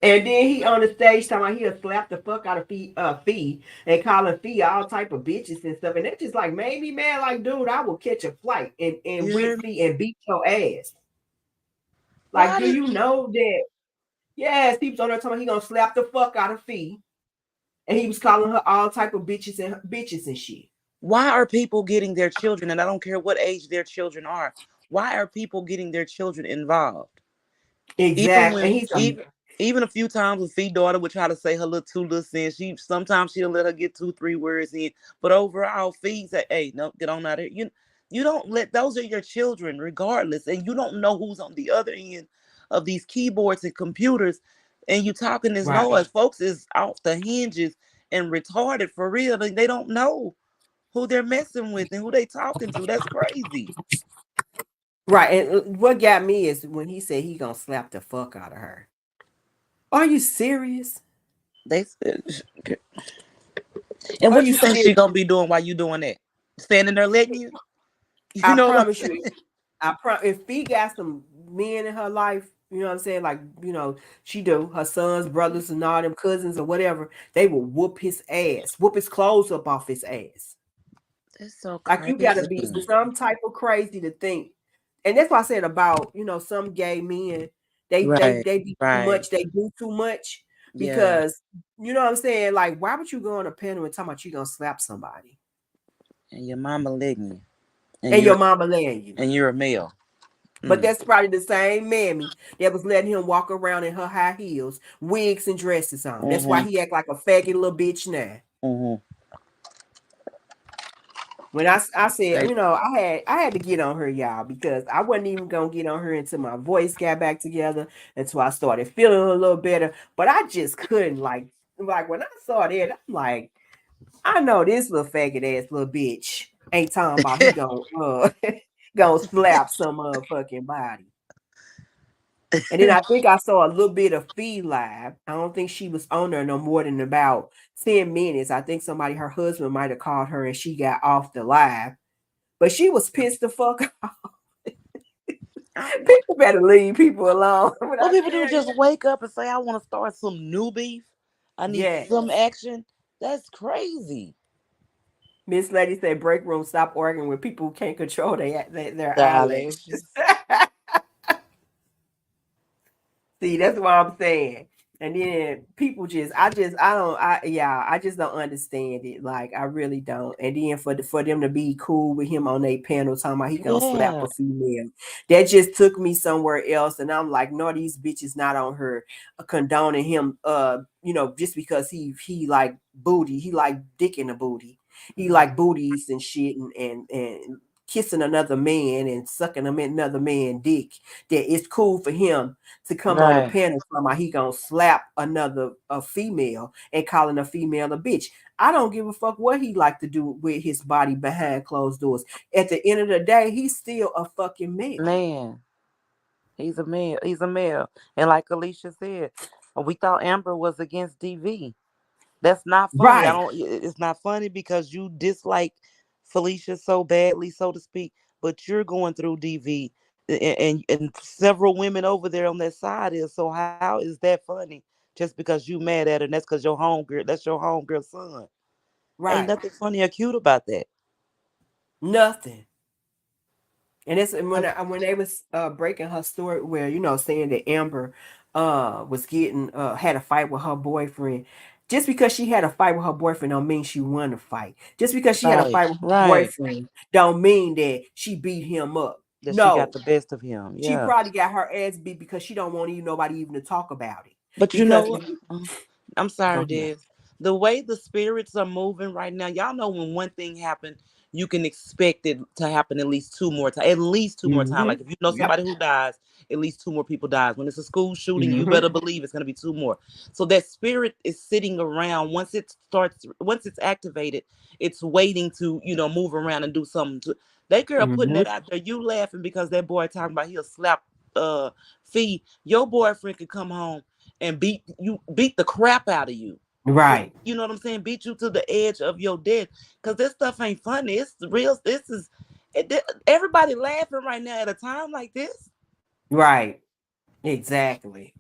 And then he on the stage talking about he'll slap the fuck out of Fee and calling Fee all type of bitches and stuff. And it just like made me mad. Like, dude, I will catch a flight and You with hear me? Fee and beat your ass. Like, Why do did? you know that? Yes, he was on there talking about he gonna slap the fuck out of Fee. And he was calling her all type of bitches and shit. Why are people getting their children? And I don't care what age their children are. Why are people getting their children involved? Even Exactly. when And he's a even a few times with Fee daughter would try to say her little cents. She sometimes she'll let her get 2-3 words in. But overall, Fee say, hey, no, get on out of here. You don't let those are your children, regardless. And you don't know who's on the other end of these keyboards and computers. And you talking this right. noise. Folks is off the hinges and retarded for real. They don't know who they're messing with and who they talking to. That's crazy. Right. And what got me is when he said he gonna slap the fuck out of her. Are you serious? They and Are what you you think serious? she gonna be doing while you doing that? Standing there letting you? You I know what I'm promise you, saying? if Fee got some men in her life, you know what I'm saying? Like, she do her sons, brothers, and all them cousins or whatever, they will whoop his ass, whoop his clothes up off his ass. That's so Like you gotta crazy. be some type of crazy to think. And that's what I said about, some gay men. Right, They be too right. much, they do too much Yeah. because you know what I'm saying? Like, why would you go on a panel and talk about you gonna slap somebody? And your mama letting you. And And you're your mama laying you. a male. But Mm. that's probably the same mammy that was letting him walk around in her high heels, wigs and dresses on. That's why Mm-hmm. he act like a faggot little bitch now. Mm-hmm. When I said, They, I had to get on her, y'all, because I wasn't even gonna get on her until my voice got back together, until I started feeling a little better. But I just couldn't like when I saw that, I'm like, I know this little faggot ass little bitch ain't talking about he gonna gonna slap some motherfucking body. And then I think I saw a little bit of Fee live. I don't think she was on there no more than about 10 minutes. I think her husband might have called her and she got off the live. But she was pissed the fuck off. what, People better leave people alone. When what I people do? tell Just you, wake up and say, I want to start some new beef. I need yes. some action. That's crazy. Miss Lady said break room stop arguing with people who can't control their The eyelashes. eyelashes. See, that's what I'm saying. And then people I just don't understand it. Like I really don't. And then for them to be cool with him on a panel talking about he gonna slap Yeah. a female, that just took me somewhere else. And I'm like, no, these bitches not on her condoning him. Just because he like booty, he like dick in the booty, he like booties and shit, and kissing another man and sucking another man dick. That it's cool for him to come on a Right. panel talking about he gonna slap another a female and calling a female a bitch. I don't give a fuck what he like to do with his body behind closed doors. At the end of the day, he's still a fucking male. Man. He's a male. He's a male. And like Alicia said, we thought Amber was against DV. That's not funny. I Right, don't. It's not funny because you dislike Felicia so badly, so to speak. But you're going through DV, and several women over there on that side is. So how is that funny? Just because you mad at her, and that's because your homegirl. That's your homegirl son. Ain't right. nothing funny or cute about that. Nothing. And when they was breaking her story, where saying that Amber was getting had a fight with her boyfriend. Just because she had a fight with her boyfriend don't mean she won the fight. Just because she had a Right. fight with her Right. boyfriend don't mean that she beat him up. That she got No, the best of him. she Yeah. probably got her ass beat because she don't want nobody even to talk about it. But you know Because what? I'm go sorry, ahead. Des. The way the spirits are moving right now, y'all know when one thing happened, you can expect it to happen at least two more times. At least two more times. Mm-hmm. Like if you know Yep. somebody who dies, at least two more people dies. When it's a school shooting, you Mm-hmm. better believe it's gonna be two more. So that spirit is sitting around. Once it's activated, it's waiting to move around and do something. That girl putting Mm-hmm. that out there. You laughing because that boy talking about he'll slap fee. Your boyfriend could come home and beat the crap out of you. Right. You know what I'm saying? Beat you to the edge of your death. Cause this stuff ain't funny. It's real. Everybody laughing right now at a time like this. Right. Exactly.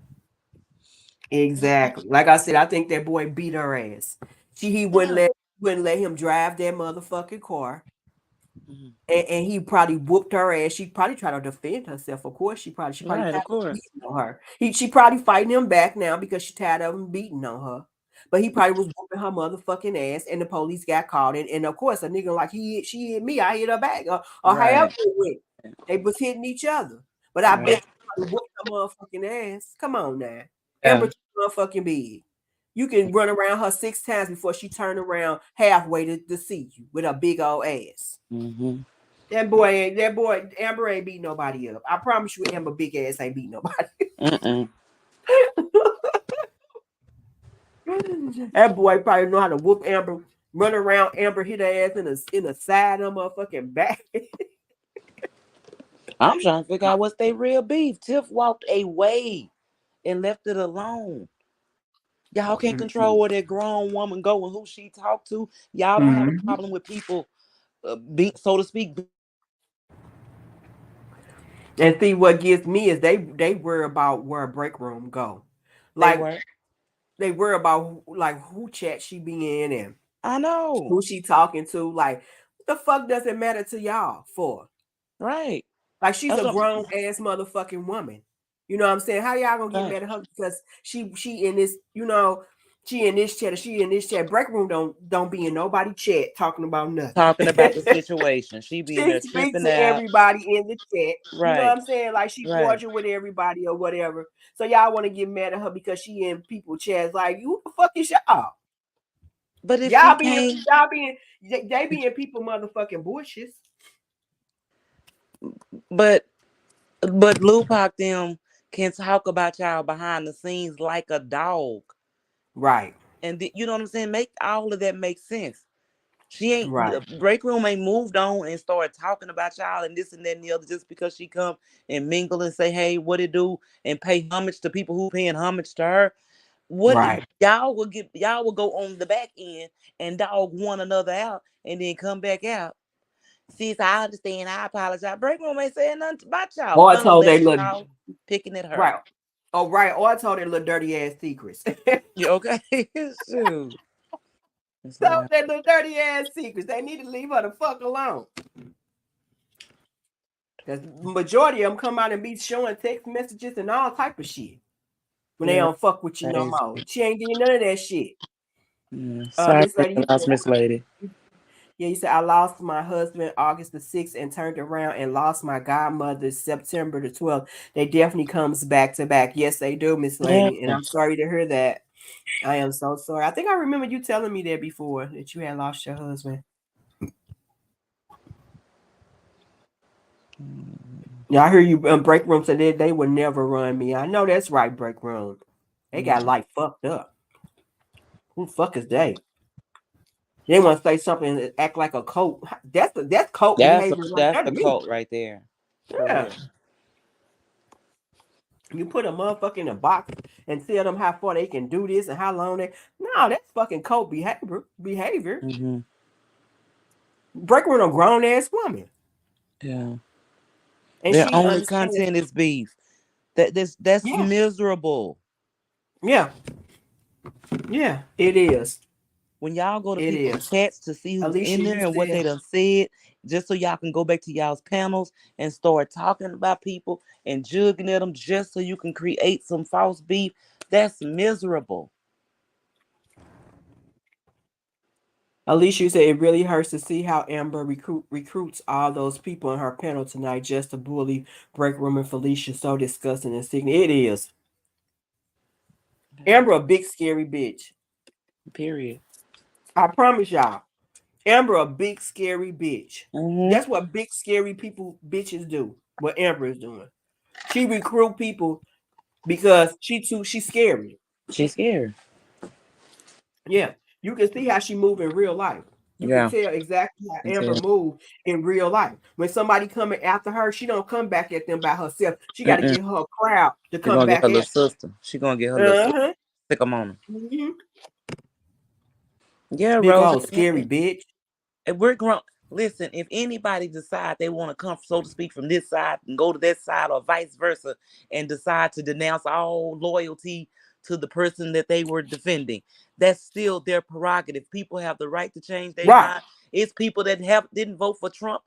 Exactly. Like I said, I think that boy beat her ass. He Yeah. wouldn't let him drive that motherfucking car. Mhm. And he probably whooped her ass. She probably tried to defend herself. Of course, she probably Right, tired of of course. beating on her. She probably fighting him back now because she tired of him beating on her. But he probably was whooping her motherfucking ass, and the police got called. And of course, a nigga like she hit me, I hit her back, or however Right. it went. They was hitting each other. But I bet Right. you probably whooped her motherfucking ass. Come on now, Amber Yeah. too motherfucking big. You can run around her 6 times before she turn around halfway to see you with her big old ass. Mm-hmm. That boy, Amber ain't beat nobody up. I promise you, Amber big ass ain't beat nobody. Mm-mm. That boy probably know how to whoop Amber, run around Amber, hit her ass in the side of her motherfucking back. I'm trying to figure out what's their real beef. Tiff walked away and left it alone. Y'all can't control where that grown woman go and who she talk to. Y'all don't have a Mhm. problem with people, being, so to speak, being And see what gets me is they worry about where a break room go, they like were. they worry about like who chat she be in and I know. who she talking to. Like what the fuck does it matter to y'all for? Right. Like she's That's a what grown ass motherfucking woman. You know what I'm saying? How y'all gonna get right. mad at her because she in this, she in this chat or she in this chat. Break room don't be in nobody chat talking about nothing. Talking about the situation. She be in She there speak tripping to out. everybody in the chat. You know what Right. I'm saying? Like she Right. cordial with everybody or whatever. So y'all want to get mad at her because she in people chats. Like who the fuck is y'all? But if she Y'all being can't, y'all being they being people motherfucking bushes. but Lupac them can talk about y'all behind the scenes like a dog. Right. And you know what I'm saying? Make all of that make sense. She ain't Right. the break room ain't moved on and started talking about y'all and this and that and the other just because she come and mingle and say, hey, what it do, and pay homage to people who paying homage to her. What Right. y'all will go on the back end and dog one another out and then come back out. Sis, I understand, I apologize. Break room ain't saying nothing about y'all Or I told they unless look y'all picking at her. right. Oh, right. Or I told their little dirty ass secrets. You okay? Shoot. It's a Tell lot. their little dirty ass secrets. They need to leave her the fuck alone. Because majority of them come out and be showing text messages and all type of shit when they Yeah, don't fuck with you no crazy. more. She ain't getting none of that shit. Sorry, Miss Lady, lost Miss Lady. yeah, you said I lost my husband August the 6th and turned around and lost my godmother September the 12th. They definitely comes back to back. Yes, they do, Miss Yeah. Lady. And I'm sorry to hear that. I am so sorry. I think I remember you telling me that before that you had lost your husband. Yeah, I hear you break room said they would never run me. I know that's right, break room. They got Mm. like fucked up. Who the fuck is they? They want to say something and act like a cult. That's cult behavior right That's there to the me. cult right there. For Yeah. real. You put a motherfucker in a box and tell them how far they can do this and how long they. No, that's fucking cult behavior. Behavior. Mm-hmm. Break room a grown ass woman, Yeah. and Their she only understands. content is beef. That's Yeah, miserable. yeah, yeah. It is. When y'all go to It people's is. chats to see who's Alicia, in there you and what said they done said, just so y'all can go back to y'all's panels and start talking about people and jugging at them just so you can create some false beef, that's miserable. Alicia, you said it really hurts to see how Amber recruits all those people in her panel tonight just to bully Break Room and Felicia. So disgusting and sickening. It is. Amber, a big scary bitch. Period. I promise y'all. Amber, a big scary bitch. Mm-hmm. That's what big scary people bitches do. What Amber is doing. She recruit people because she's scary. She's scared. Yeah. You can see how she move in real life. You can Yeah. tell exactly how Can Amber tell. move in real life. When somebody coming after her, she don't come back at them by herself. She got to Mm-mm. get her crowd to She come gonna get back her little at sister. She gonna get her her. little sister. Uh-huh. Stick 'em on her. Mm-hmm. Yeah, Big Rose. old scary bitch. And we're grown. Listen, if anybody decide they want to come, so to speak, from this side and go to that side, or vice versa, and decide to denounce all loyalty to the person that they were defending, that's still their prerogative. People have the right to change their Right. mind. It's people that didn't vote for Trump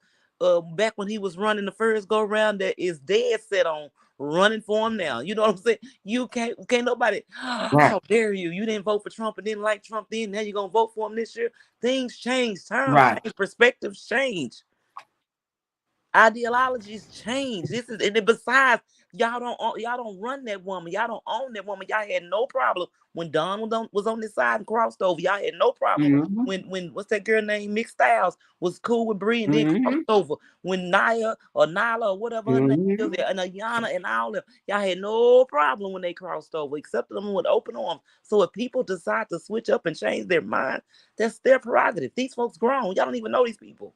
back when he was running the first go round that is dead set on running for him now. You know what I'm saying? You can't nobody. Right. How dare you? You didn't vote for Trump and didn't like Trump then. Now you're gonna vote for him this year. Things change, times Right. change, perspectives change, ideologies change. This is and then besides, y'all don't run that woman. Y'all don't own that woman. Y'all had no problem when Don was on this side and crossed over. Y'all had no problem Mm-hmm. when what's that girl name? Mixed Styles was cool with Bree and then crossed Mm-hmm. over. When Naya or Nyla or whatever her name is, Mm-hmm. and Ayana and all them, y'all had no problem when they crossed over, except them with open arms. So if people decide to switch up and change their mind, that's their prerogative. These folks grown. Y'all don't even know these people.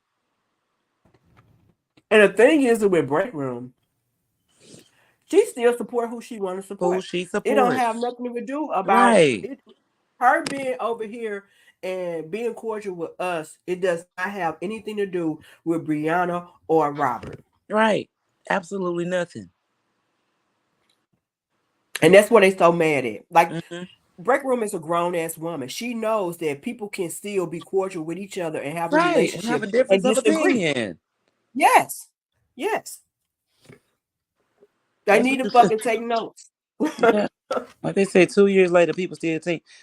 And the thing is that with Break Room, she still support who she want to Who support. she It don't support. have nothing to do about Right. it. Her being over here and being cordial with us, it does not have anything to do with Brianna or Robert. Right. Absolutely nothing. And that's what they so mad at. Like Hmm. Break Room is a grown ass woman. She knows that people can still be cordial with each other and have a Right. And have relationship a and difference of disagree. opinion. Yes. Yes. They That's need what to you said. fucking take notes. Yeah. Like they say, 2 years later, people still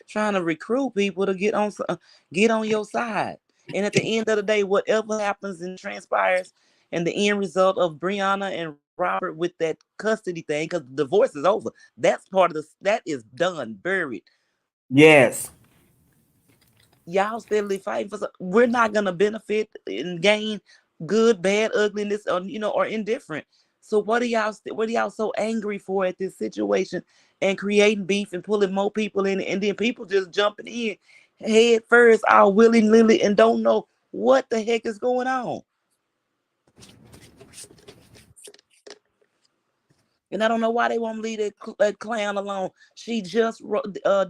trying to recruit people to get on your side. And at the end of the day, whatever happens and transpires, and the end result of Brianna and Robert with that custody thing, because the divorce is over. That's part of that is done, buried. Yes. Y'all steadily fighting for we're not gonna benefit and gain good, bad, ugliness, or indifferent. So what are y'all so angry for at this situation and creating beef and pulling more people in, and then people just jumping in head first, all willy nilly, and don't know what the heck is going on. And I don't know why they won't leave that clown alone. She just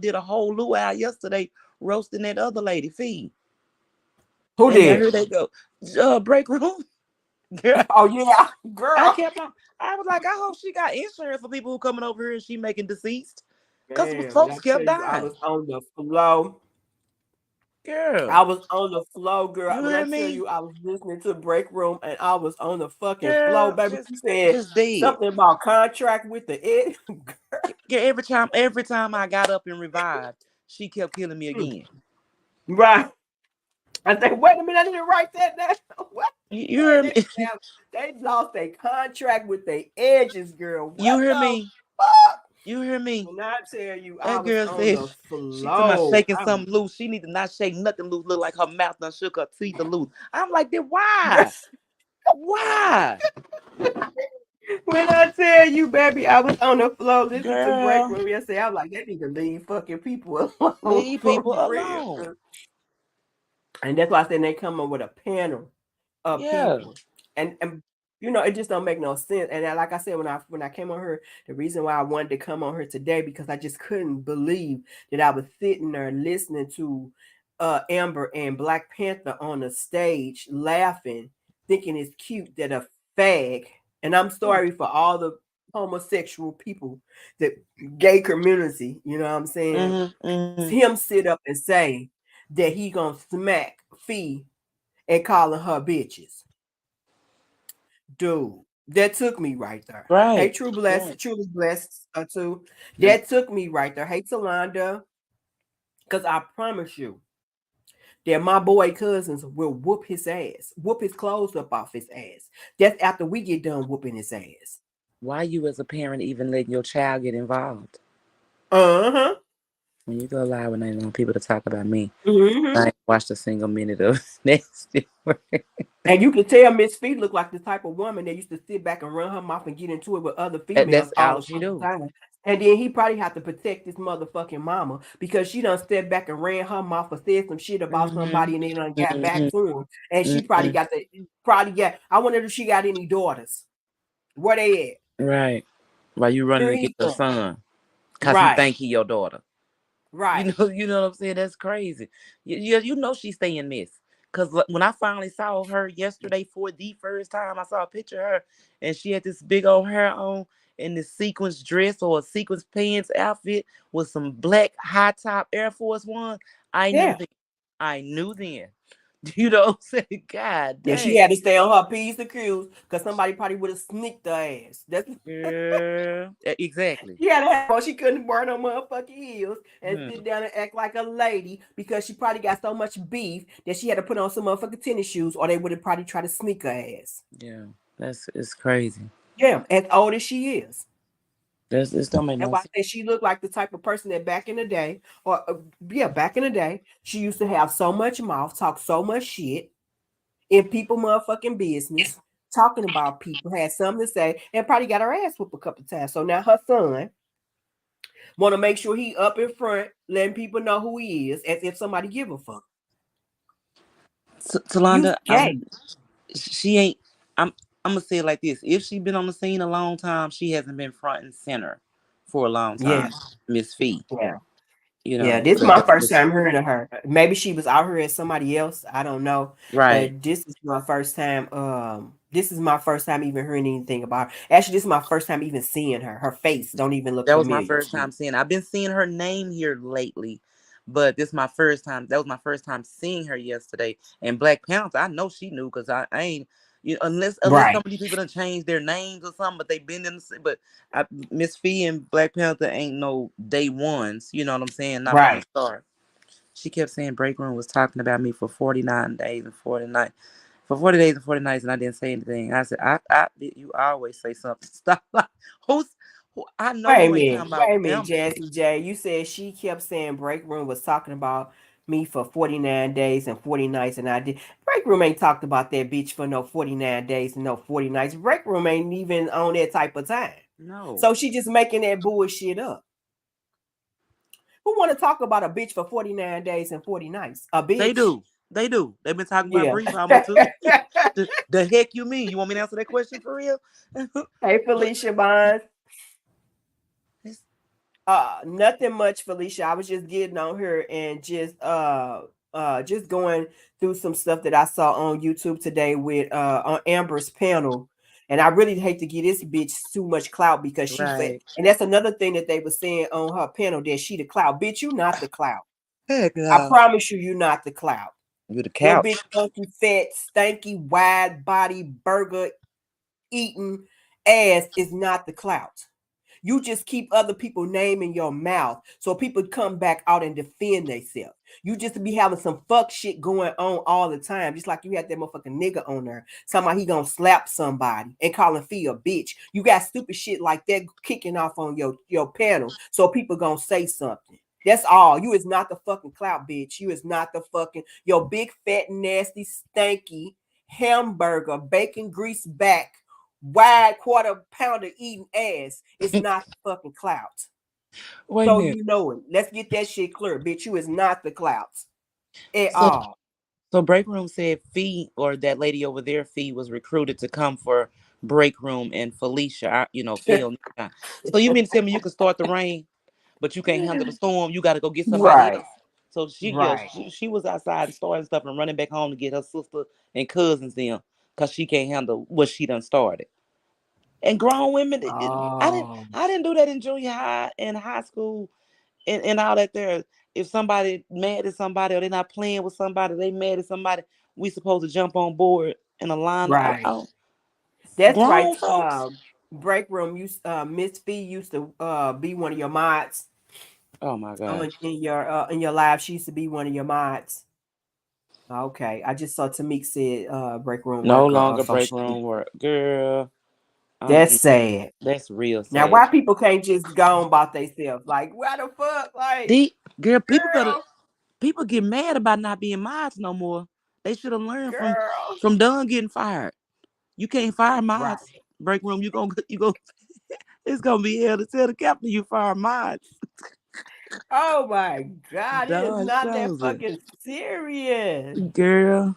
did a whole luau yesterday roasting that other lady feed. Who And now did? here they go. Break room. Girl, Oh yeah, I girl. kept on. I was like, I hope she got insurance for people who coming over here and she making deceased, because Man, when I folks tell kept you I dying. was on the flow. Girl, I was on the floor, girl. you When I hear tell me? you I was listening to Break Room and I was on the fucking floor, Girl, baby. just She said just dead. something about contract with the ed. Girl, every time I got up and revived, she kept killing me again. Right. I said, wait a minute, I didn't write that down. What? You Hey, hear me? they lost their contract with their edges, girl. You What hear the me? fuck? You hear me? When I tell you I That was girl on said the she talking about floor. shaking I was something loose. She need to not shake nothing loose. Look like her mouth done shook, her teeth are loose. I'm like, then why? Why? when I tell you, baby, I was on the floor listening to Break Girl, Room yesterday. I was like, they need to leave fucking people alone leave for people real. alone. And that's why I said they come up with a panel of Yeah. people. And it just don't make no sense. And like I said, when I came on her, the reason why I wanted to come on her today, because I just couldn't believe that I was sitting there listening to Amber and Black Panther on the stage laughing, thinking it's cute that a fag, and I'm sorry for all the homosexual people, the gay community, you know what I'm saying? Mm-hmm. Him sit up and say that he gonna smack Fee and calling her bitches. Dude, that took me right there. Hey, Right. True Bless, Right. truly blessed too. Yeah. That took me right there. Hey, Talonda, because I promise you that my boy cousins will whoop his ass, whoop his clothes up off his ass. That's after we get done whooping his ass. Why you as a parent even letting your child get involved? Uh-huh. When you go live when I want people to talk about me, I Mm-hmm. ain't watched a single minute of next. And you can tell Miss Fee looked like the type of woman that used to sit back and run her mouth and get into it with other females That's all all the she fucking do. time. And then he probably had to protect his motherfucking mama because she done stepped back and ran her mouth or said some shit about Mm-hmm. somebody and they done got back Mm-hmm. to him. And she Mm-hmm. probably got, I wonder if she got any daughters. Where they Right. Why you at? running Here to he get your come. son? Cause he Right, think he your daughter. You right. know, you know what I'm saying? That's crazy. You know she's staying miss. Cause when I finally saw her yesterday for the first time, I saw a picture of her, and she had this big old hair on and this sequence dress or a sequence pants outfit with some black high top Air Force One. I knew Yeah. then. I knew then. You know what I'm saying? God Yeah, she dang. had to stay on her P's and Q's because somebody probably would have sneaked her ass. That's Girl. Exactly. She had to have on. She couldn't wear no motherfucking heels and Hmm. sit down and act like a lady because she probably got so much beef that she had to put on some motherfucking tennis shoes or they would have probably tried to sneak her ass. Yeah. It's crazy. Yeah, as old as she is. This don't make That's no why I sense. say she looked like the type of person that back in the day, or yeah, back in the day, she used to have so much mouth, talk so much shit in people motherfucking business, talking about people, had something to say, and probably got her ass whooped a couple times. So now her son want to make sure he up in front, letting people know who he is, as if somebody give a fuck. You Talonda, gay. she ain't. I'm. I'm gonna say it like this: if she been on the scene a long time, she hasn't been front and center for a long Yeah, time. Miss Fee, yeah. you Yeah, know, this is but my that's first just time hearing of her. Maybe she was out here as somebody else. I don't know. right. But this is my first time. This is my first time even hearing anything about her. Actually, this is my first time even seeing her. Her face don't even look That was my familiar first to me. time seeing. I've been seeing her name here lately, but this is my first time. That was my first time seeing her yesterday. And Black Panther, I know she knew because I ain't. You know, unless Right, some of these people done changed their names or something, but they been in. But Miss Fee and Black Panther ain't no day ones. You know what I'm saying? Not from the right. start. She kept saying Break Room was talking about me for 49 days and 40 nights. For 40 days and 40 nights, and I didn't say anything. I said, you always say something. Stop. Who's, who, I know you ain't talking about Wait a minute, Amber. Jazzy J. You said she kept saying Break Room was talking about me for 49 days and 40 nights, and I did. Break Room ain't talked about that bitch for no 49 days and no 40 nights. Break Room ain't even on that type of time. No. So she just making that bullshit up. Who want to talk about a bitch for 49 days and 40 nights? A They bitch? do. They do. They've been talking about Yeah. Bree Mama too. The heck you mean? You want me to answer that question for real? Hey, But Felicia Bonds. it's, Nothing much, Felicia. I was just getting on here and just going through some stuff that I saw on YouTube today with on Amber's panel. And I really hate to give this bitch too much clout because she said, right. and that's another thing that they were saying on her panel that she the clout. Bitch, you not the clout. Heck I no. promise you, you're not the clout. You the Your big couch. funky fat stanky wide body burger eating ass is not the clout. You just keep other people's name in your mouth so people come back out and defend themselves. You just be having some fuck shit going on all the time, just like you had that motherfucking nigga on there. Somebody he gonna slap somebody and calling Fee a bitch. You got stupid shit like that kicking off on your panel, so people gonna say something. That's all. You is not the fucking clout, bitch. You is not the fucking your big fat nasty stanky hamburger bacon grease back wide quarter pounder eating ass is not the fucking clout. Wait a So minute. you know it. Let's get that shit clear, bitch. You is not the clout at So all. so break room said Fee or that lady over there, Fee was recruited to come for break room and Felicia, Fee on this time. So you mean to tell me you can start the rain, but you can't handle the storm? You got to go get somebody Right, else. So she, yeah, right. she was outside and starting stuff and running back home to get her sister and cousins in because she can't handle what she done started. And grown women, Oh, I didn't do that in junior high and high school and all that there. If somebody mad at somebody or they're not playing with somebody, they mad at somebody, we supposed to jump on board in a line. right. That's right. Grown folks. Break room. You, Miss Fee used to be one of your mods Oh my gosh. in your live. She used to be one of your mods. Okay, I just saw Tamik said break room No worker. longer So break she, room work. Girl, that's um, sad. that's real Now, sad. why people can't just go on about themselves? Like, why the fuck? Like, The girl, girl, people get mad about not being mods no more. They should have learned girl. from Dunn getting fired. You can't fire mods. Right. Break room, you go. It's gonna be hell to tell the captain you fire mods. Oh my God, it is Don not that shows it. fucking serious. Girl.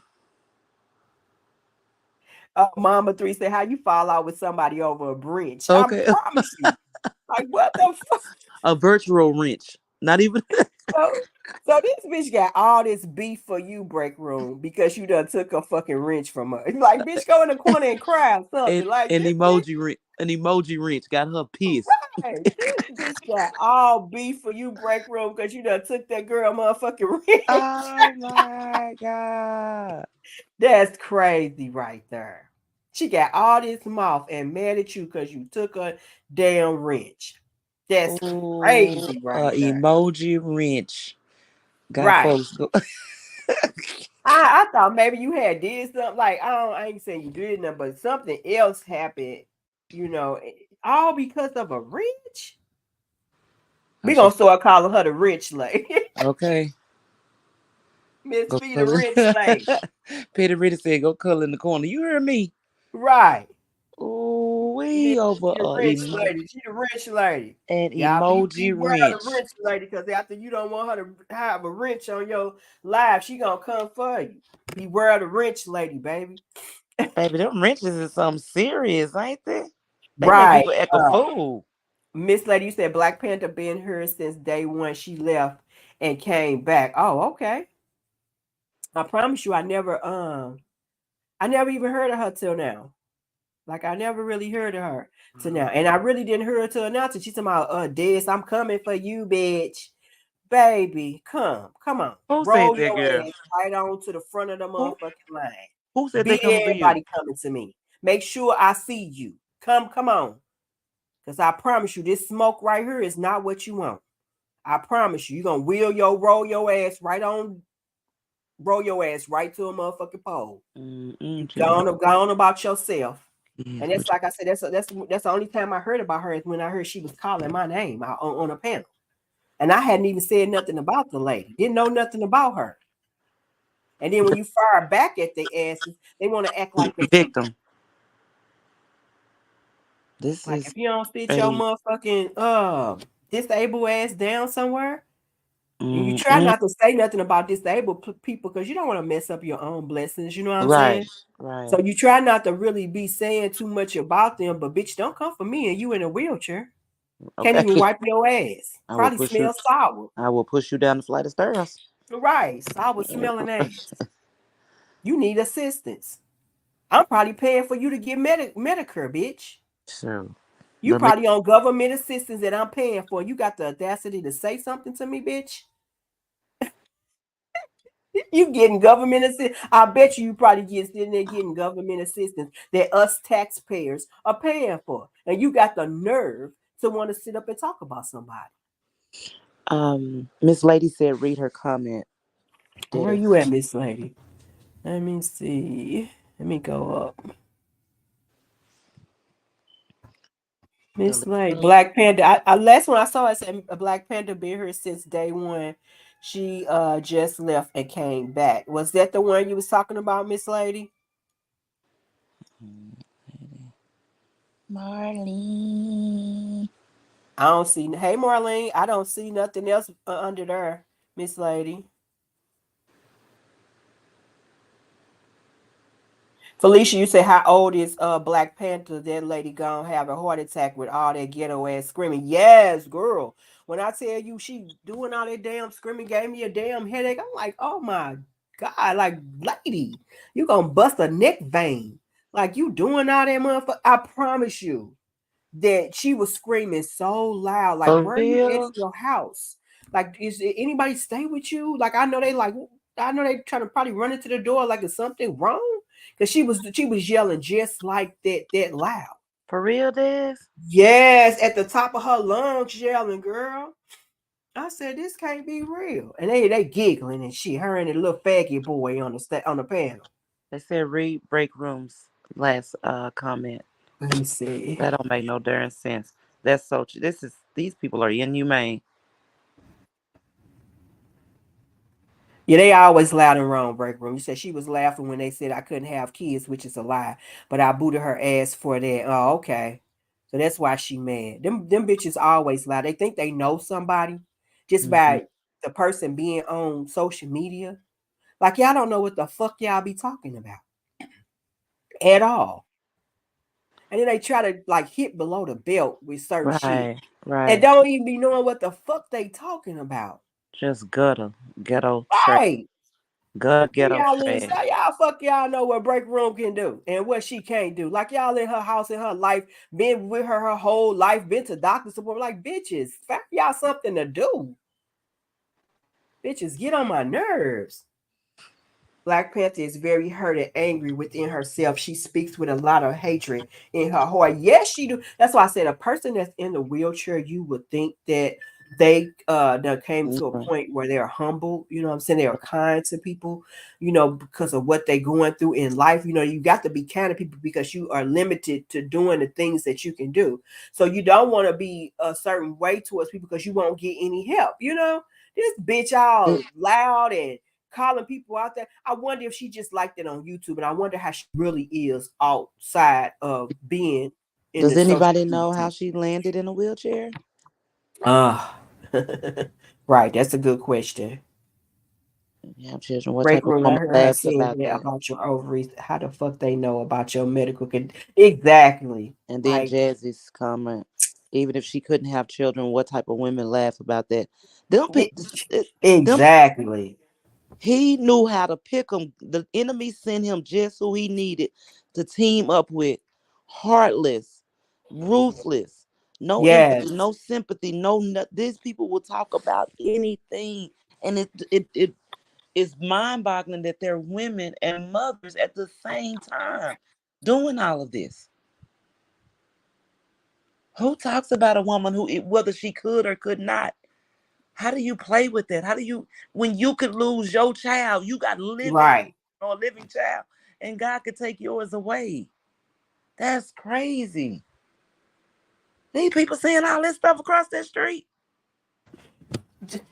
Mama Three said, "How you fall out with somebody over a bridge?" I Okay. promise you. Like, what the fuck? A virtual wrench. Not even So, so this bitch got all this beef for you, break room, because you done took a fucking wrench from her. Like, bitch, go in the corner and cry or something. Like this bitch. an emoji wrench got her pissed. Right. This bitch got all beef for you, break room, because you done took that girl motherfucking wrench. Oh my god. That's crazy right there. She got all this mouth and mad at you because you took a damn wrench. That's Oh, crazy right there. emoji wrench. Got Right. folks go. I thought maybe you had did something like I ain't saying you did nothing, but something else happened, you know, all because of a wrench. Oh, We gonna start calling her the wrench lady. okay. Miss Go Fee the color. wrench lady. Petty Ritter said, "Go color in the corner." You heard me. Right. Oh, Miss we over Fee the wrench lady. She the wrench lady. an Y'all emoji beware of the wrench. wrench lady, because after you don't want her to have a wrench on your live, she gonna come for you. Beware of the wrench lady, baby. Baby, them wrenches is something serious, ain't they? They make Right. people act a fool. Miss Lady, you said Black Panther been here since day one. She left and came back. Oh, okay. I promise you, I never even heard of her till now. Like I never really heard of her till now, and I really didn't hear her till announce it. She's talking about, Des, I'm coming for you, bitch, baby, come on, Who said roll that, your girl? ass right on to the front of the Who motherfucking line. who said they Be coming for you? everybody coming to me. Make sure I see you. Come on, cause I promise you, this smoke right here is not what you want. I promise you, you're gonna roll your ass right to a motherfucking pole. You She gone about yourself. is And that's like I said, that's the only time I heard about her is when I heard she was calling my name on a panel. And I hadn't even said nothing about the lady. Didn't know nothing about her. And then when you fire back at their asses, they want to act like they something. victim. This Like is if you don't sit your a motherfucking disabled ass down somewhere, and you try mm-mm. not to say nothing about disabled people because you don't want to mess up your own blessings. You know what I'm Right, saying? right. So you try not to really be saying too much about them, but bitch, don't come for me and you in a wheelchair. Can't Okay. even wipe your ass. I will Probably push you. smell sour. I will push you down the flight of stairs. Right. Sour smelling ass. You need assistance. I'm probably paying for you to get Medicare, bitch. So, You but me, probably on government assistance that I'm paying for. You got the audacity to say something to me, bitch? You getting government assistance. I bet you probably get sitting there getting government assistance that us taxpayers are paying for. And you got the nerve to want to sit up and talk about somebody. Miss Lady said read her comment. Where Des. you at, Miss Lady? Let me see. Let me go up. The Miss Lady, little Black Panther. I last one I saw it said a Black Panther been here since day one. She just left and came back. Was that the one you was talking about, Miss Lady? Marlene. I don't see. Hey, Marlene, I don't see nothing else under there, Miss Lady. Felicia, you say how old is Black Panther? That lady gonna have a heart attack with all that ghetto ass screaming. Yes, girl. When I tell you she doing all that damn screaming, gave me a damn headache. I'm like, oh my god, like lady, you gonna bust a neck vein. Like you doing all that motherfucker. I promise you that she was screaming so loud. Like, For where are you at in real? your house? Like, is anybody stay with you? Like, I know they trying to probably run into the door. Like, is something wrong? Because she was yelling just like that loud. For real, Des? Yes, at the top of her lungs, yelling, girl. I said this can't be real, and they giggling and shit. Her and the little faggot boy on the panel. They said read break rooms. Last comment. Let me see. That don't make no darn sense. That's so. This is these people are inhumane. Yeah, they always loud and wrong, break room. You said she was laughing when they said I couldn't have kids, which is a lie. But I booted her ass for that. Oh, okay. So that's why she mad. Them bitches always lie. They think they know somebody just Hmm. by the person being on social media. Like y'all don't know what the fuck y'all be talking about at all. And then they try to like hit below the belt with certain shit. Right, And right. don't even be knowing what the fuck they talking about. Just ghetto trash, Right. gutter ghetto Y'all listen, trash. y'all fuck y'all know what break room can do and what she can't do. Like y'all in her house in her life, been with her whole life, been to doctor support. Like bitches, find y'all something to do. Bitches, get on my nerves. Black Panther is very hurt and angry within herself. She speaks with a lot of hatred in her heart. Yes, she do. That's why I said a person that's in the wheelchair, you would think that they came to a Yeah. point where they're humble, you know what I'm saying? They are kind to people, you know, because of what they're going through in life. You know, you got to be kind to people because you are limited to doing the things that you can do. So you don't want to be a certain way towards people because you won't get any help, you know? This bitch all loud and calling people out there. I wonder if she just liked it on YouTube, and I wonder how she really is outside of being in Does the social anybody know media. how she landed in a wheelchair? Ah, right. That's a good question. You have children. What Break type of room. I woman heard her laughs saying about that that? about your ovaries. How the fuck they know about your medical Exactly. And then Like Jazzy's comment. Even if she couldn't have children, what type of women laugh about that? Them, pe- e- them. exactly. He knew how to pick them. The enemy sent him just who he needed to team up with. Heartless, ruthless, no empathy, Yes. no sympathy, these people will talk about anything. And it is mind-boggling that they're women and mothers at the same time doing all of this. Who talks about a woman whether she could or could not? How do you play with that? How do you, when you could lose your child, you got living Right. or a living child, and God could take yours away? That's crazy. These people saying all this stuff across that street.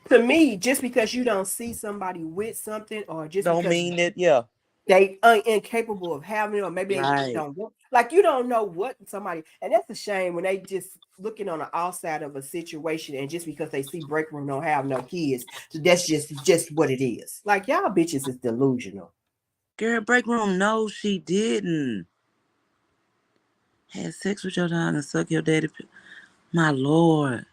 To me, just because you don't see somebody with something, or just Don't because mean that, yeah. they incapable of having it, or maybe they Right. don't want, like you don't know what somebody, and that's a shame when they just looking on the outside of a situation, and just because they see break room don't have no kids, so that's just what it is. Like y'all bitches is delusional. Girl, break room. No, she didn't. Had sex with your dog and suck your daddy. My Lord.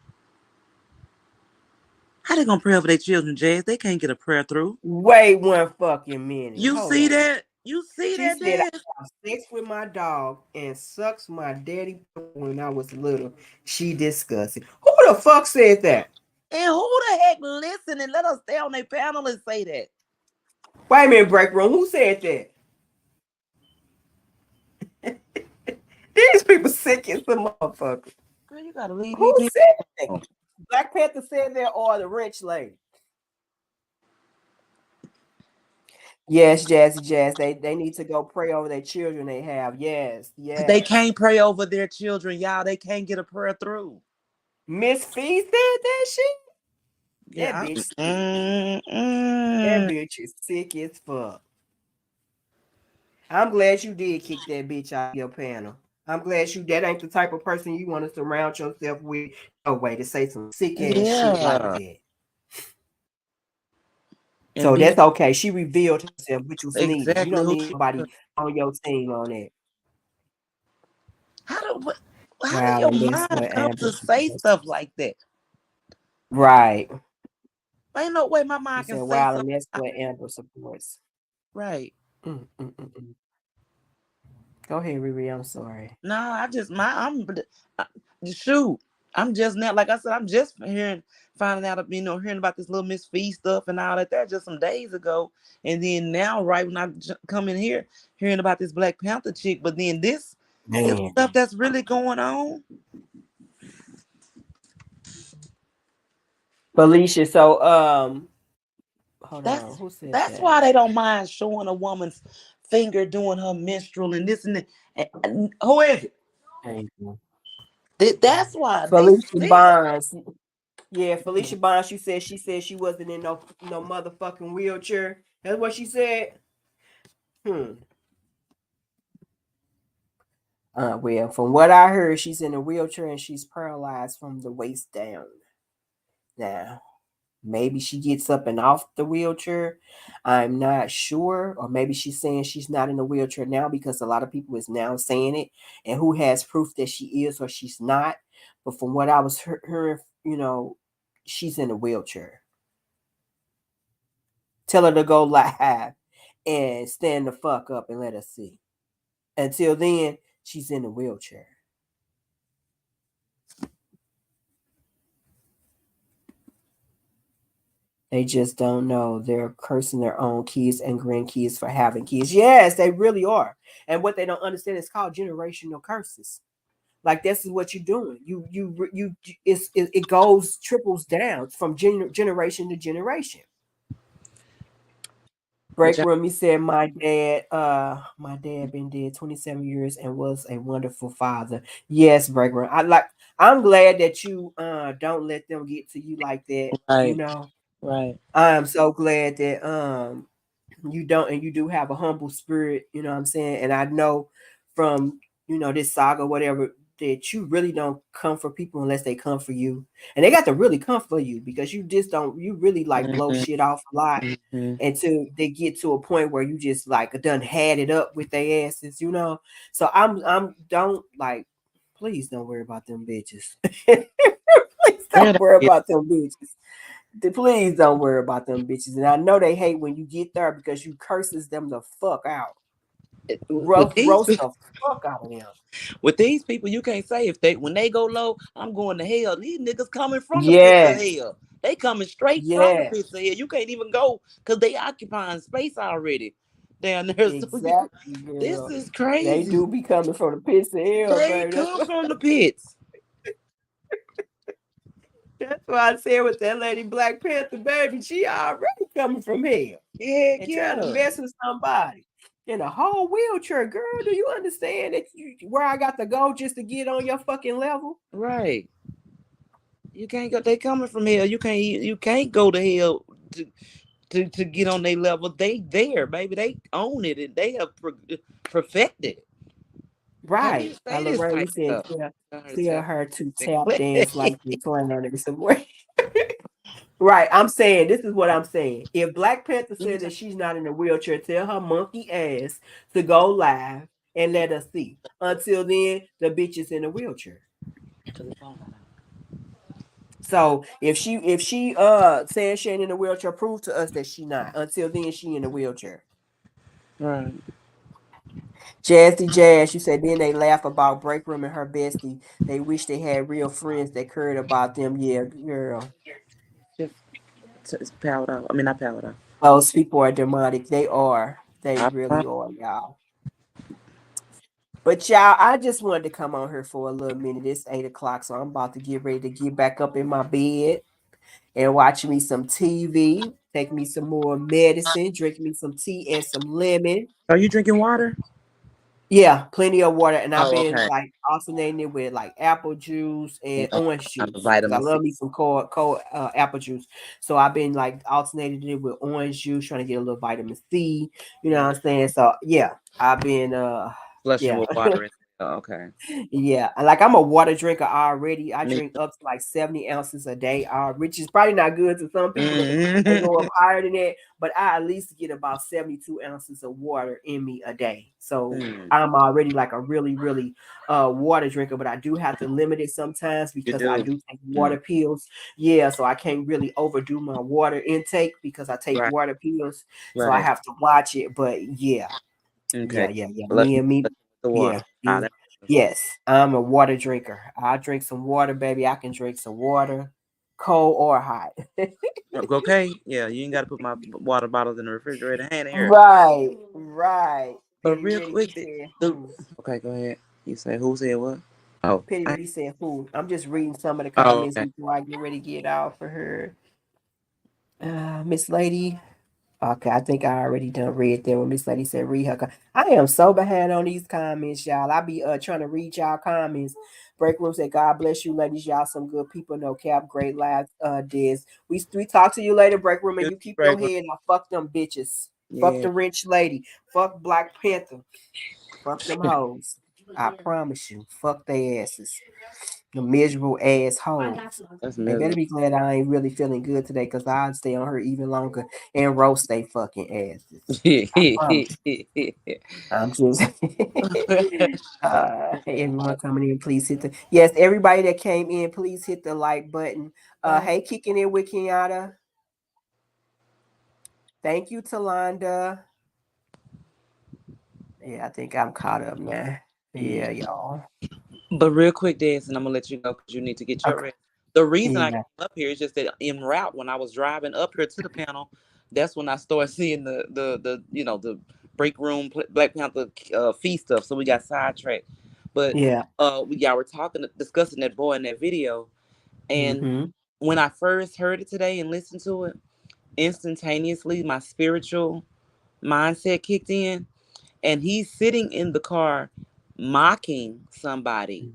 How they gonna pray over their children, Jazz? They can't get a prayer through. Wait one fucking minute, You hold see on. that? You see She that, said I Dad? have sex with my dog and sucks my daddy when I was little. She disgusting. Who the fuck said that? And who the heck listen and let us stay on their panel and say that? Wait a minute, break room. Who said that? These people sick as a motherfucker. Girl, you gotta leave these Who people said that? alone. Black Panther said that or the rich lady? Yes, Jazzy Jazz. They need to go pray over their children they have. Yes, They yes. can't pray over their children, y'all. They can't get a prayer through. Miss Fee said that shit? That Yeah. bitch sick. That Mm-mm. bitch is sick as fuck. I'm glad you did kick that bitch out of your panel. I'm glad you that ain't the type of person you want to surround yourself with. No way to say some sick ass shit like Yeah. that. And So be that's okay. She revealed herself, which was needed. You exactly don't who need she nobody is. on your team on that. How do how do Wow, your and that's mind what come to Amber say supports. stuff like that? Right. Ain't no way my You mind can said, say wow, something. and that's what Amber supports. Right. Mm. Go ahead, Riri. I'm sorry. No, I just I, shoot. I'm just now, like I said, I'm just finding out, hearing about this little Miss Fee stuff and all that. That just some days ago, and then now, right when I come in here, hearing about this Black Panther chick, but then this is Man. stuff that's really going on. Felicia, so hold on. That's Who said that's that? why they don't mind showing a woman's finger doing her menstrual and this and that. And who is it? Thank you. That's why they Felicia see it. Bonds. Yeah, Felicia Bonds, she said she wasn't in no motherfucking wheelchair. That's what she said. Hmm. Well, from what I heard, she's in a wheelchair and she's paralyzed from the waist down. Now, maybe she gets up and off the wheelchair. I'm not sure. Or maybe she's saying she's not in a wheelchair now because a lot of people is now saying it. And who has proof that she is or she's not? But from what I was hearing, she's in a wheelchair. Tell her to go live and stand the fuck up and let us see. Until then, she's in a wheelchair. They just don't know. They're cursing their own kids and grandkids for having kids. Yes, they really are. And what they don't understand is called generational curses. Like this is what you're doing. It goes triples down from generation to generation. But Break room. He said my dad been dead 27 years and was a wonderful father. Yes, break room. I'm glad that you don't let them get to you like that. You right, know, right. I'm so glad that you don't and you do have a humble spirit, you know what I'm saying? And I know from this saga, whatever, that you really don't come for people unless they come for you. And they got to really come for you because you really like blow Hmm. shit off a lot Hmm. until they get to a point where you just like done had it up with their asses. So I'm don't like please don't worry about them bitches. Please don't Girl, worry about them bitches. Please don't worry about them bitches. And I know they hate when you get there because you curses them the fuck out. with these Roast the fuck out of them. with these people, you can't say if they when they go low, I'm going to hell. These niggas coming from the pits of Yes. hell. They coming straight from the Yes. pits of hell. You can't even go because they occupying space already down there. So Exactly, this girl. is They crazy. do be coming from the pits of hell, They baby. come from the pits. That's why I said with that lady Black Panther, baby, she already coming from hell Heck and trying to yeah. mess with somebody. In a whole wheelchair, girl. Do you understand that where I got to go just to get on your fucking level? Right. You can't go. They coming from hell. You can't go to hell to get on their level. They there, baby. They own it and they have perfected it. How do Right. you say this Lorraine type said, of tell, stuff? tell her to tap dance like Exactly. the clown or some way. Right. I'm saying, this is what I'm saying. If Black Panther said that she's not in a wheelchair, tell her monkey ass to go live and let us see. Until then, the bitch is in a wheelchair. So if she says she ain't in a wheelchair, prove to us that she not. Until then, she in a wheelchair. Right. Jazzy Jazz, you said then they laugh about Break Room and her bestie. They wish they had real friends that cared about them. Yeah, girl. Just it's powered off. I mean, not powered off. Those people are demonic. They are. They I really promise. are, y'all. But y'all, I just wanted to come on here for a little minute. It's 8 o'clock, so I'm about to get ready to get back up in my bed and watch me some TV, take me some more medicine, drink me some tea and some lemon. Are you drinking water? Yeah, plenty of water, and I've Oh, been okay. like alternating it with like apple juice and Yeah, orange I'm a juice because I vitamin C. love me some cold apple juice. So I've been like alternating it with orange juice, trying to get a little vitamin C. You know what I'm saying? So yeah, I've been Flushing yeah. with water. Oh, okay. Yeah, like I'm a water drinker already. I Me. drink up to like 70 ounces a day, which is probably not good to some people that they Mm-hmm. go up higher than that. But I at least get about 72 ounces of water in me a day. So Mm, I'm already like a really, really water drinker, but I do have to limit it sometimes you because I do. do take Mm, water pills. Yeah, so I can't really overdo my water intake because I take right, water pills. So I right. have to watch it. But yeah, Okay. yeah. Flush Me, with the water. yeah. Ah, that, Yes, I'm a water drinker. I drink some water, baby. I can drink some water, cold or hot. okay. Yeah, you ain't got to put my water bottles in the refrigerator. Hand in here. Right. But Petty real Witty, quick, he said the who? okay, go ahead. You say who said what? Oh, Petty Witty said who? I'm just reading some of the oh, comments okay. before I get ready to get out for her. Miss Lady. Okay, I think I already done read that when Miss Lady said read her. I am so behind on these comments, y'all. I be trying to read y'all comments. Break room said, God bless you, ladies. Y'all some good people. No cap, great lives. Diz. We talk to you later, break room, and You you keep your break room. head now. Fuck them bitches. Fuck Yeah. the rich lady. Fuck Black Panther. Fuck them hoes. I promise you. Fuck their asses. The miserable ass hoes. That's They better miserable. be glad I ain't really feeling good today because I'd stay on her even longer and roast they fucking asses. I promise. I'm just everyone coming in, please hit the yes, everybody that came in, please hit the like button. Hey, kicking in with Kenyatta. Thank you, Talonda. Yeah, I think I'm caught up now. Mm. Yeah, y'all. But real quick, Des, and I'm gonna let you go because you need to get your Okay. rest. The reason I came Yeah. up here is just that en route when I was driving up here to the panel, that's when I started seeing the the break room Black Panther fee stuff. So we got sidetracked. But Yeah. we y'all were talking discussing that boy in that video, and Mm-hmm. when I first heard it today and listened to it, instantaneously my spiritual mindset kicked in, and he's sitting in the car mocking somebody,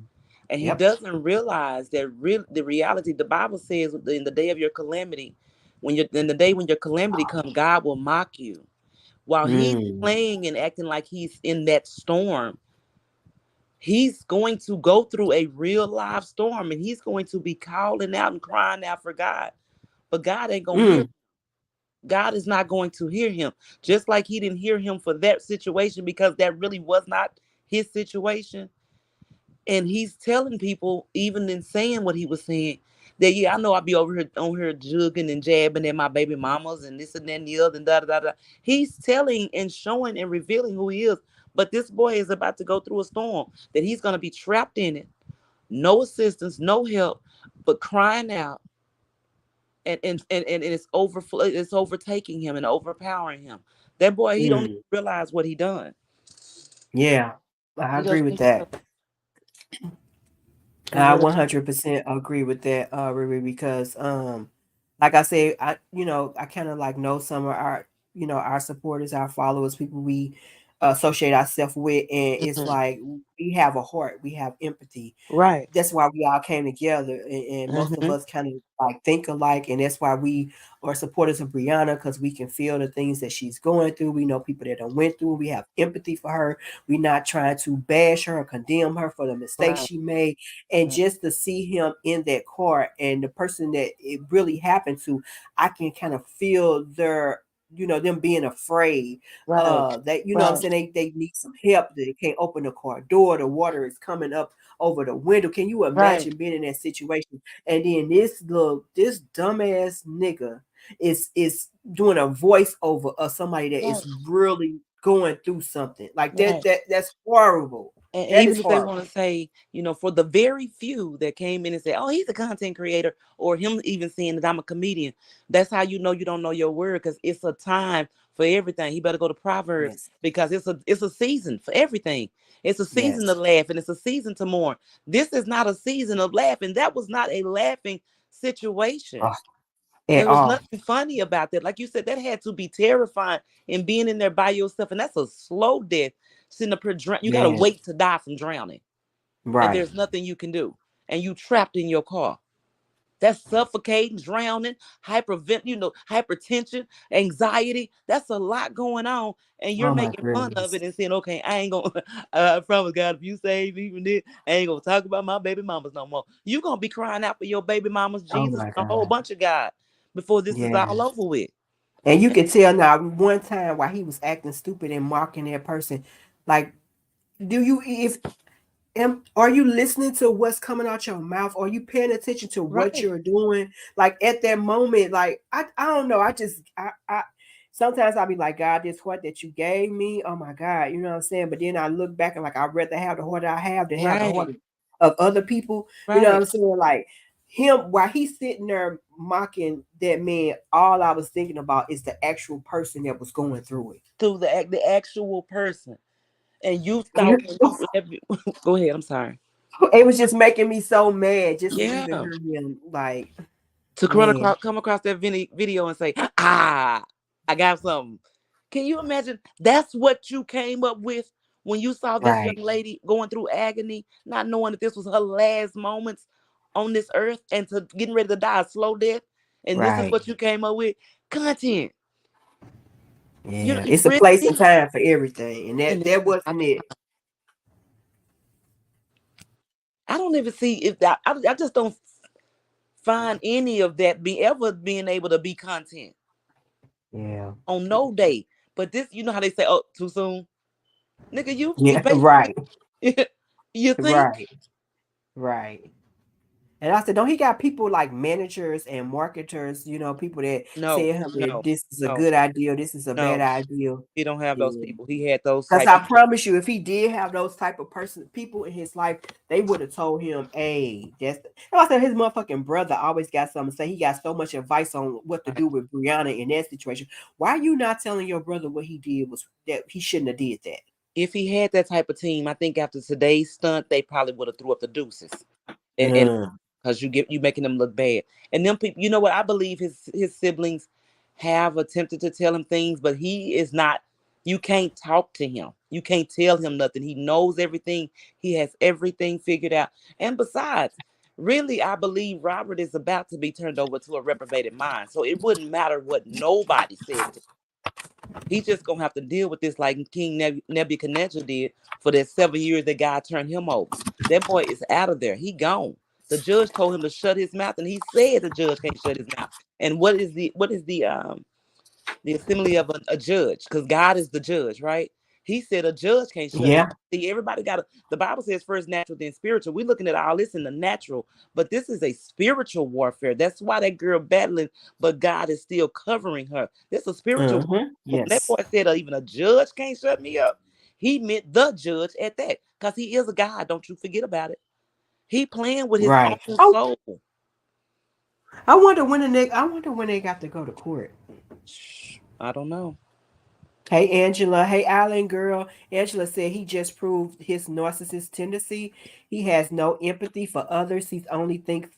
and he Yep. doesn't realize that the reality. The Bible says in the day of your calamity, when you're in the day when your calamity comes, God will mock you. While he's Mm. playing and acting like he's in that storm, he's going to go through a real live storm, and he's going to be calling out and crying out for God, but God ain't gonna hear. Mm. God is not going to hear him, just like he didn't hear him for that situation because that really was not his situation. And he's telling people, even in saying what he was saying, that yeah, I know I'll be over here on here jugging and jabbing at my baby mamas and this and that and the other and da da da da. He's telling and showing and revealing who he is. But this boy is about to go through a storm that he's gonna be trapped in it, no assistance, no help, but crying out, and it's overtaking him and overpowering him. That boy, he don't even Mm. realize what he done. Yeah. I He agree doesn't with even that. realize. He I really. 100% agree with that, Riri, because like I said, I kind of like know some of our, our supporters, our followers, people we associate ourselves with, and it's Mhm. like we have a heart, we have empathy. Right. That's why we all came together, and most of Hmm. us kind of like think alike, and that's why we are supporters of Brianna because we can feel the things that she's going through. We know people that done went through. We have empathy for her. We're not trying to bash her or condemn her for the mistakes Right. she made, and Right. just to see him in that car and the person that it really happened to, I can kind of feel their them being afraid Right. that what I'm Right. saying, they need some help, they can't open the car door, the water is coming up over the window. Can you Right. imagine being in that situation? And then this dumbass nigga is doing a voiceover of somebody that is Right. really going through something like that. Right. That's horrible. And That even is if they horrible. want to say, for the very few that came in and said, "Oh, he's a content creator," or him even saying that I'm a comedian, that's how you know you don't know your word, because it's a time for everything. He better go to Proverbs, Yes. because it's a season for everything. It's a season to Yes. laugh and it's a season to mourn. This is not a season of laughing. That was not a laughing situation. Oh, at There was all. nothing funny about that. Like you said, that had to be terrifying, and being in there by yourself, and that's a slow death. Sitting up here, you got to Yeah. wait to die from drowning, and Right. there's nothing you can do, and you trapped in your car. That's suffocating, drowning, hypertension, anxiety. That's a lot going on, and you're Oh my making fun of goodness. it and saying, "Okay, I ain't gonna." I promise God, if you save me from this, I ain't gonna talk about my baby mamas no more. You gonna be crying out for your baby mamas, Oh Jesus, my and a whole God. bunch of God before this is all Yes. over with. And you can tell now one time while he was acting stupid and mocking that person, like, do you if are you listening to what's coming out your mouth? Are you paying attention to what Right, you're doing? Like at that moment, like I don't know. I sometimes I'll be like, God, this heart that you gave me, oh my God, you know what I'm saying? But then I look back and like I'd rather have the heart I have than have the heart right, of other people. You know what right. I'm saying? Like him while he's sitting there mocking that man, all I was thinking about is the actual person that was going through it. To the actual person, and you thought And when you go ahead. I'm sorry. it was just making me so mad just to even Yeah. hear him like, To man, come across that video and say, "Ah, I got something." Can you imagine? That's what you came up with when you saw this young right, lady going through agony, not knowing that this was her last moments on this earth, and to getting ready to die a slow death. And this is right. what you came up with? Content. You Yeah, you it's a really place and did. time for everything, and And that this is not wasn't it. I don't even see if that I just don't find any of that being able to be content Yeah, on no day. But this, how they say, "Oh, too soon." Nigga, you yeah, basically right, you think? right, right. And I said, don't he got people like managers and marketers? You know, people that No, tell him that no, this is a no, good idea, this is a bad no. idea. He don't have those Yeah. people. He had those Because type I people. promise you, if he did have those type of people in his life, they would have told him, "Hey, And I said his motherfucking brother always got something to say. He got so much advice on what to Right. do with Brianna in that situation. Why are you not telling your brother what he did was that he shouldn't have did that?" If he had that type of team, I think after today's stunt, they probably would have threw up the deuces. And Mm, because you making them look bad. And them people, you know what? I believe his siblings have attempted to tell him things, but he is not. You can't talk to him. You can't tell him nothing. He knows everything. He has everything figured out. And besides, really, I believe Robert is about to be turned over to a reprobated mind. So it wouldn't matter what nobody says to. He's just gonna have to deal with this like King Nebuchadnezzar did for that 7 years that God turned him over. That boy is out of there. He gone. The judge told him to shut his mouth, and he said the judge can't shut his mouth. And what is the assembly of a judge? Because God is the judge, right? He said a judge can't shut his yeah. mouth. See, everybody got to. The Bible says first natural, then spiritual. We're looking at all this in the natural, but this is a spiritual warfare. That's why that girl battling, but God is still covering her. This is a spiritual. When that Yes. boy said even a judge can't shut me up, he meant the judge at that, because he is a God. Don't you forget about it. He playing with his Right. own Oh, soul. I wonder when they got to go to court. I don't know. Hey Angela, hey Island girl. Angela said he just proved his narcissist tendency. He has no empathy for others. He only thinks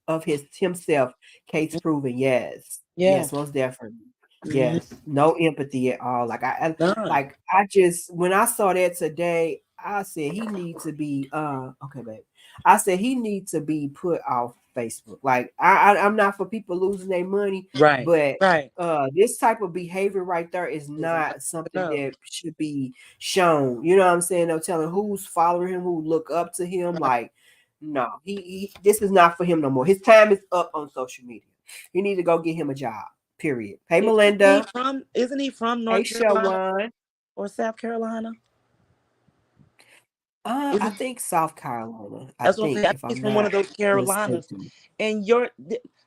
of himself. Case proven. Yes. Yeah. Yes, most definitely. Hmm. Yes. No empathy at all. None. I just when I saw that today, I said he needs to be okay, babe. I said he needs to be put off Facebook. Like I'm not for people losing their money, Right. but Right. this type of behavior right there is Is enough. not something Enough. that should be shown. You know what I'm saying? They're telling who's following him, who look up to him. Right. Like, no, he this is not for him no more. His time is up on social media. He need to go get him a job. Period. Hey Melinda. Isn't he from Hey North Carolina Shawan. or South Carolina? I Isn't think South Carolina. I That's what I'm saying. think I think if he's I'm from one not of those Carolinas. mistaken. And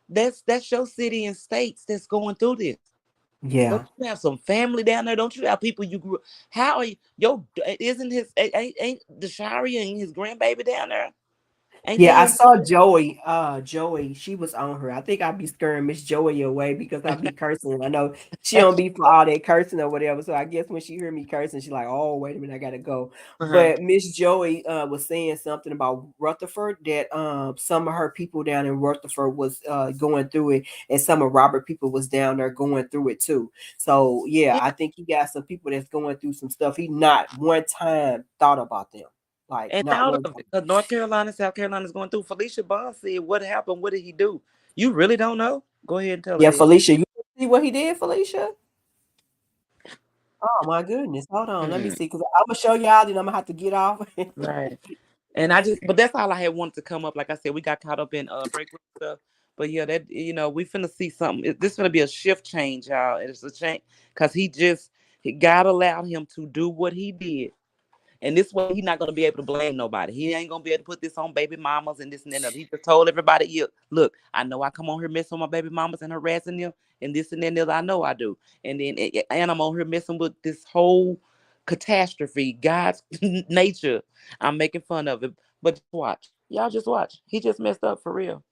that's your city and states that's going through this. Yeah. Don't you have some family down there? Don't you have people you grew? How are you? Yo, isn't his ain't the Sharia and his grandbaby down there? Ain't Yeah, they I in? saw Joey. Joey, she was on her. I think I'd be scaring Miss Joey away because I'd be cursing. I know she don't be for all that cursing or whatever. So I guess when she heard me cursing, she's like, "Oh, wait a minute, I gotta go." Uh-huh. But Miss Joey was saying something about Rutherford that some of her people down in Rutherford was going through it, and some of Robert people was down there going through it too. So yeah, Yeah, I think he got some people that's going through some stuff. He not one time thought about them, like and not out one of it, time. 'cause North Carolina, South Carolina is going through. Felicia Bond said, "What happened? What did he do? You really don't know? Go ahead and tell her Yeah, that." Felicia, you see what he did, Felicia? Oh my goodness. Hold on. Let me Mm, see. Because I'm gonna show y'all, then I'm gonna have to get off. right. And I just, but that's all I had wanted to come up. Like I said, we got caught up in break room stuff. But yeah, that we finna see something. This finna be a shift change, y'all. It's a change because God allowed him to do what he did. And this way, he's not gonna be able to blame nobody. He ain't gonna be able to put this on baby mamas and this and that. He just told everybody, "Yeah, look, I know I come on here messing with my baby mamas and harassing them and this and that. And the other. I know I do. And then, and I'm on here messing with this whole catastrophe, God's nature. I'm making fun of it, but just watch, y'all. Just watch. He just messed up for real.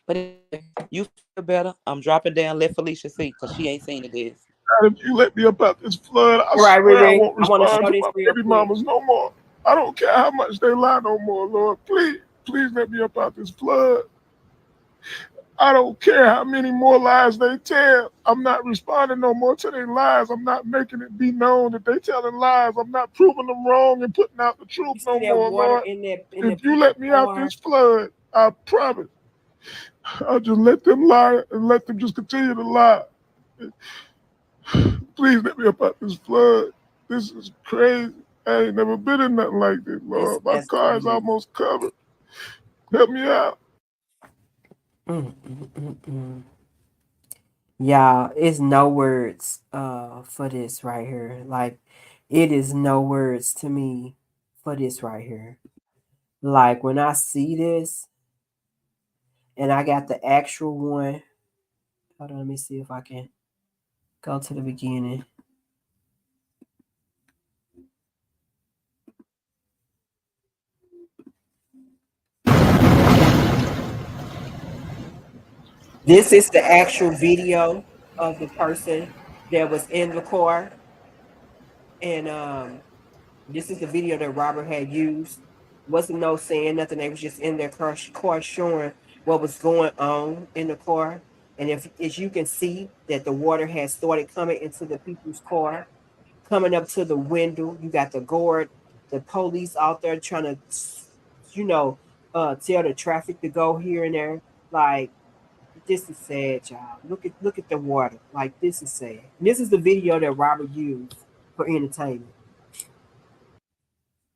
But anyway, you feel better. I'm dropping down. Let Felicia see, cause she ain't seen it. Is God, if you let me up out this flood, I All right, swear I Riri. won't I want to respond show to this my real baby quick. mamas no more. I don't care how much they lie no more, Lord. Please, please let me up out this flood. I don't care how many more lies they tell. I'm not responding no more to their lies. I'm not making it be known that they telling lies. I'm not proving them wrong and putting out the truth You no see that more, water Lord. in the If you people's let me out car? this flood, I promise I'll just let them lie and let them just continue to lie. Please let me up out this flood. This is crazy. I ain't never been in nothing like this, This Lord. My has to car is be. almost covered. Help me out. Mm. Y'all, it's no words for this right here. Like, it is no words to me for this right here. Like, when I see this, and I got the actual one. Hold on, let me see if I can go to the beginning. This is the actual video of the person that was in the car, and this is the video that Robert had used. Wasn't no saying nothing. They was just in their car showing what was going on in the car. And if as you can see that the water has started coming into the people's car, coming up to the window. You got the guard, the police out there trying to, you know, tell the traffic to go here and there. Like, this is sad, y'all. Look at the water. Like, this is sad. And this is the video that Robert used for entertainment.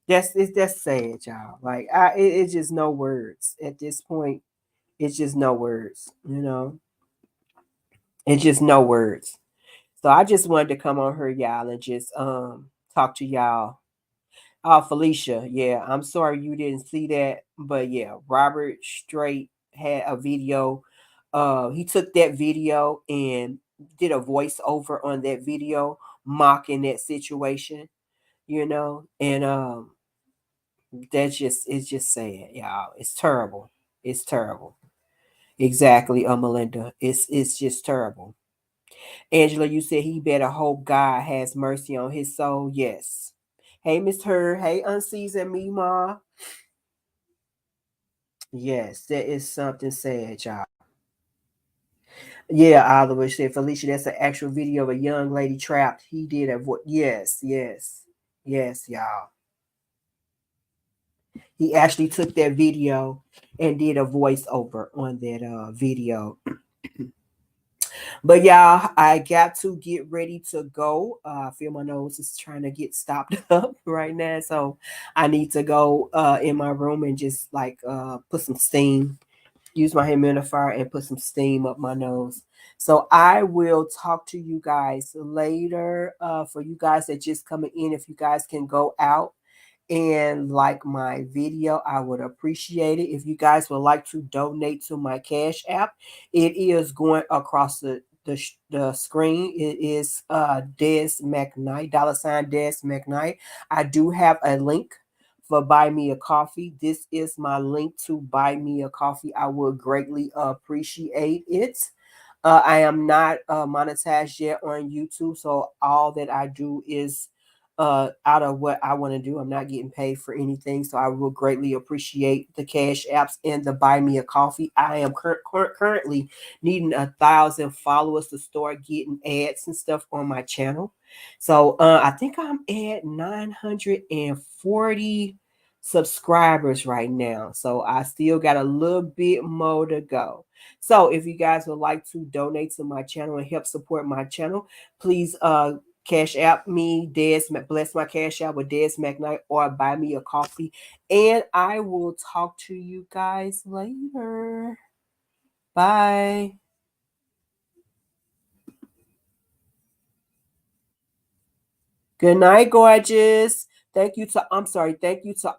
That's sad, y'all. Like, it's just no words at this point. It's just no words. It's just no words. So I just wanted to come on here, y'all, and just talk to y'all. Oh, Felicia, yeah, I'm sorry you didn't see that, but yeah, Robert Straight had a video. He took that video and did a voiceover on that video, mocking that situation, and that's just it's just sad, y'all. It's terrible. It's terrible. Exactly, Melinda. It's just terrible. Angela, you said he better hope God has mercy on his soul. Yes. Hey, Miss Her. Hey, Unseasoned Me Ma. Yes, that is something sad, y'all. Yeah, Oliver said, Felicia, that's an actual video of a young lady trapped. He did a voice. Yes, yes, yes, y'all. He actually took that video and did a voiceover on that video. But y'all, I got to get ready to go. I feel my nose is trying to get stopped up right now. So I need to go in my room and just like put some steam, use my humidifier and put some steam up my nose. So I will talk to you guys later. For you guys that just coming in, if you guys can go out and like my video, I would appreciate it. If you guys would like to donate to my Cash App, it is going across the screen. It is Des McKnight, $ Des McKnight. I do have a link for Buy Me a Coffee. This is my link to Buy Me a Coffee. I would greatly appreciate it. I am not monetized yet on YouTube, so all that I do is out of what I want to do. I'm not getting paid for anything, so I will greatly appreciate the Cash Apps and the Buy Me a Coffee. I am currently needing 1,000 followers to start getting ads and stuff on my channel. So I think I'm at 940 subscribers right now. So I still got a little bit more to go. So if you guys would like to donate to my channel and help support my channel, please Cash App me, bless my Cash App with Des McKnight, or Buy Me a Coffee. And I will talk to you guys later. Bye. Good night, gorgeous. Thank you to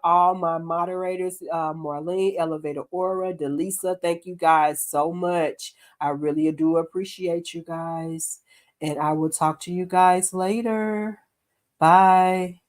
all my moderators, Marlene, Elevator Aura, Delisa. Thank you guys so much. I really do appreciate you guys. And I will talk to you guys later. Bye.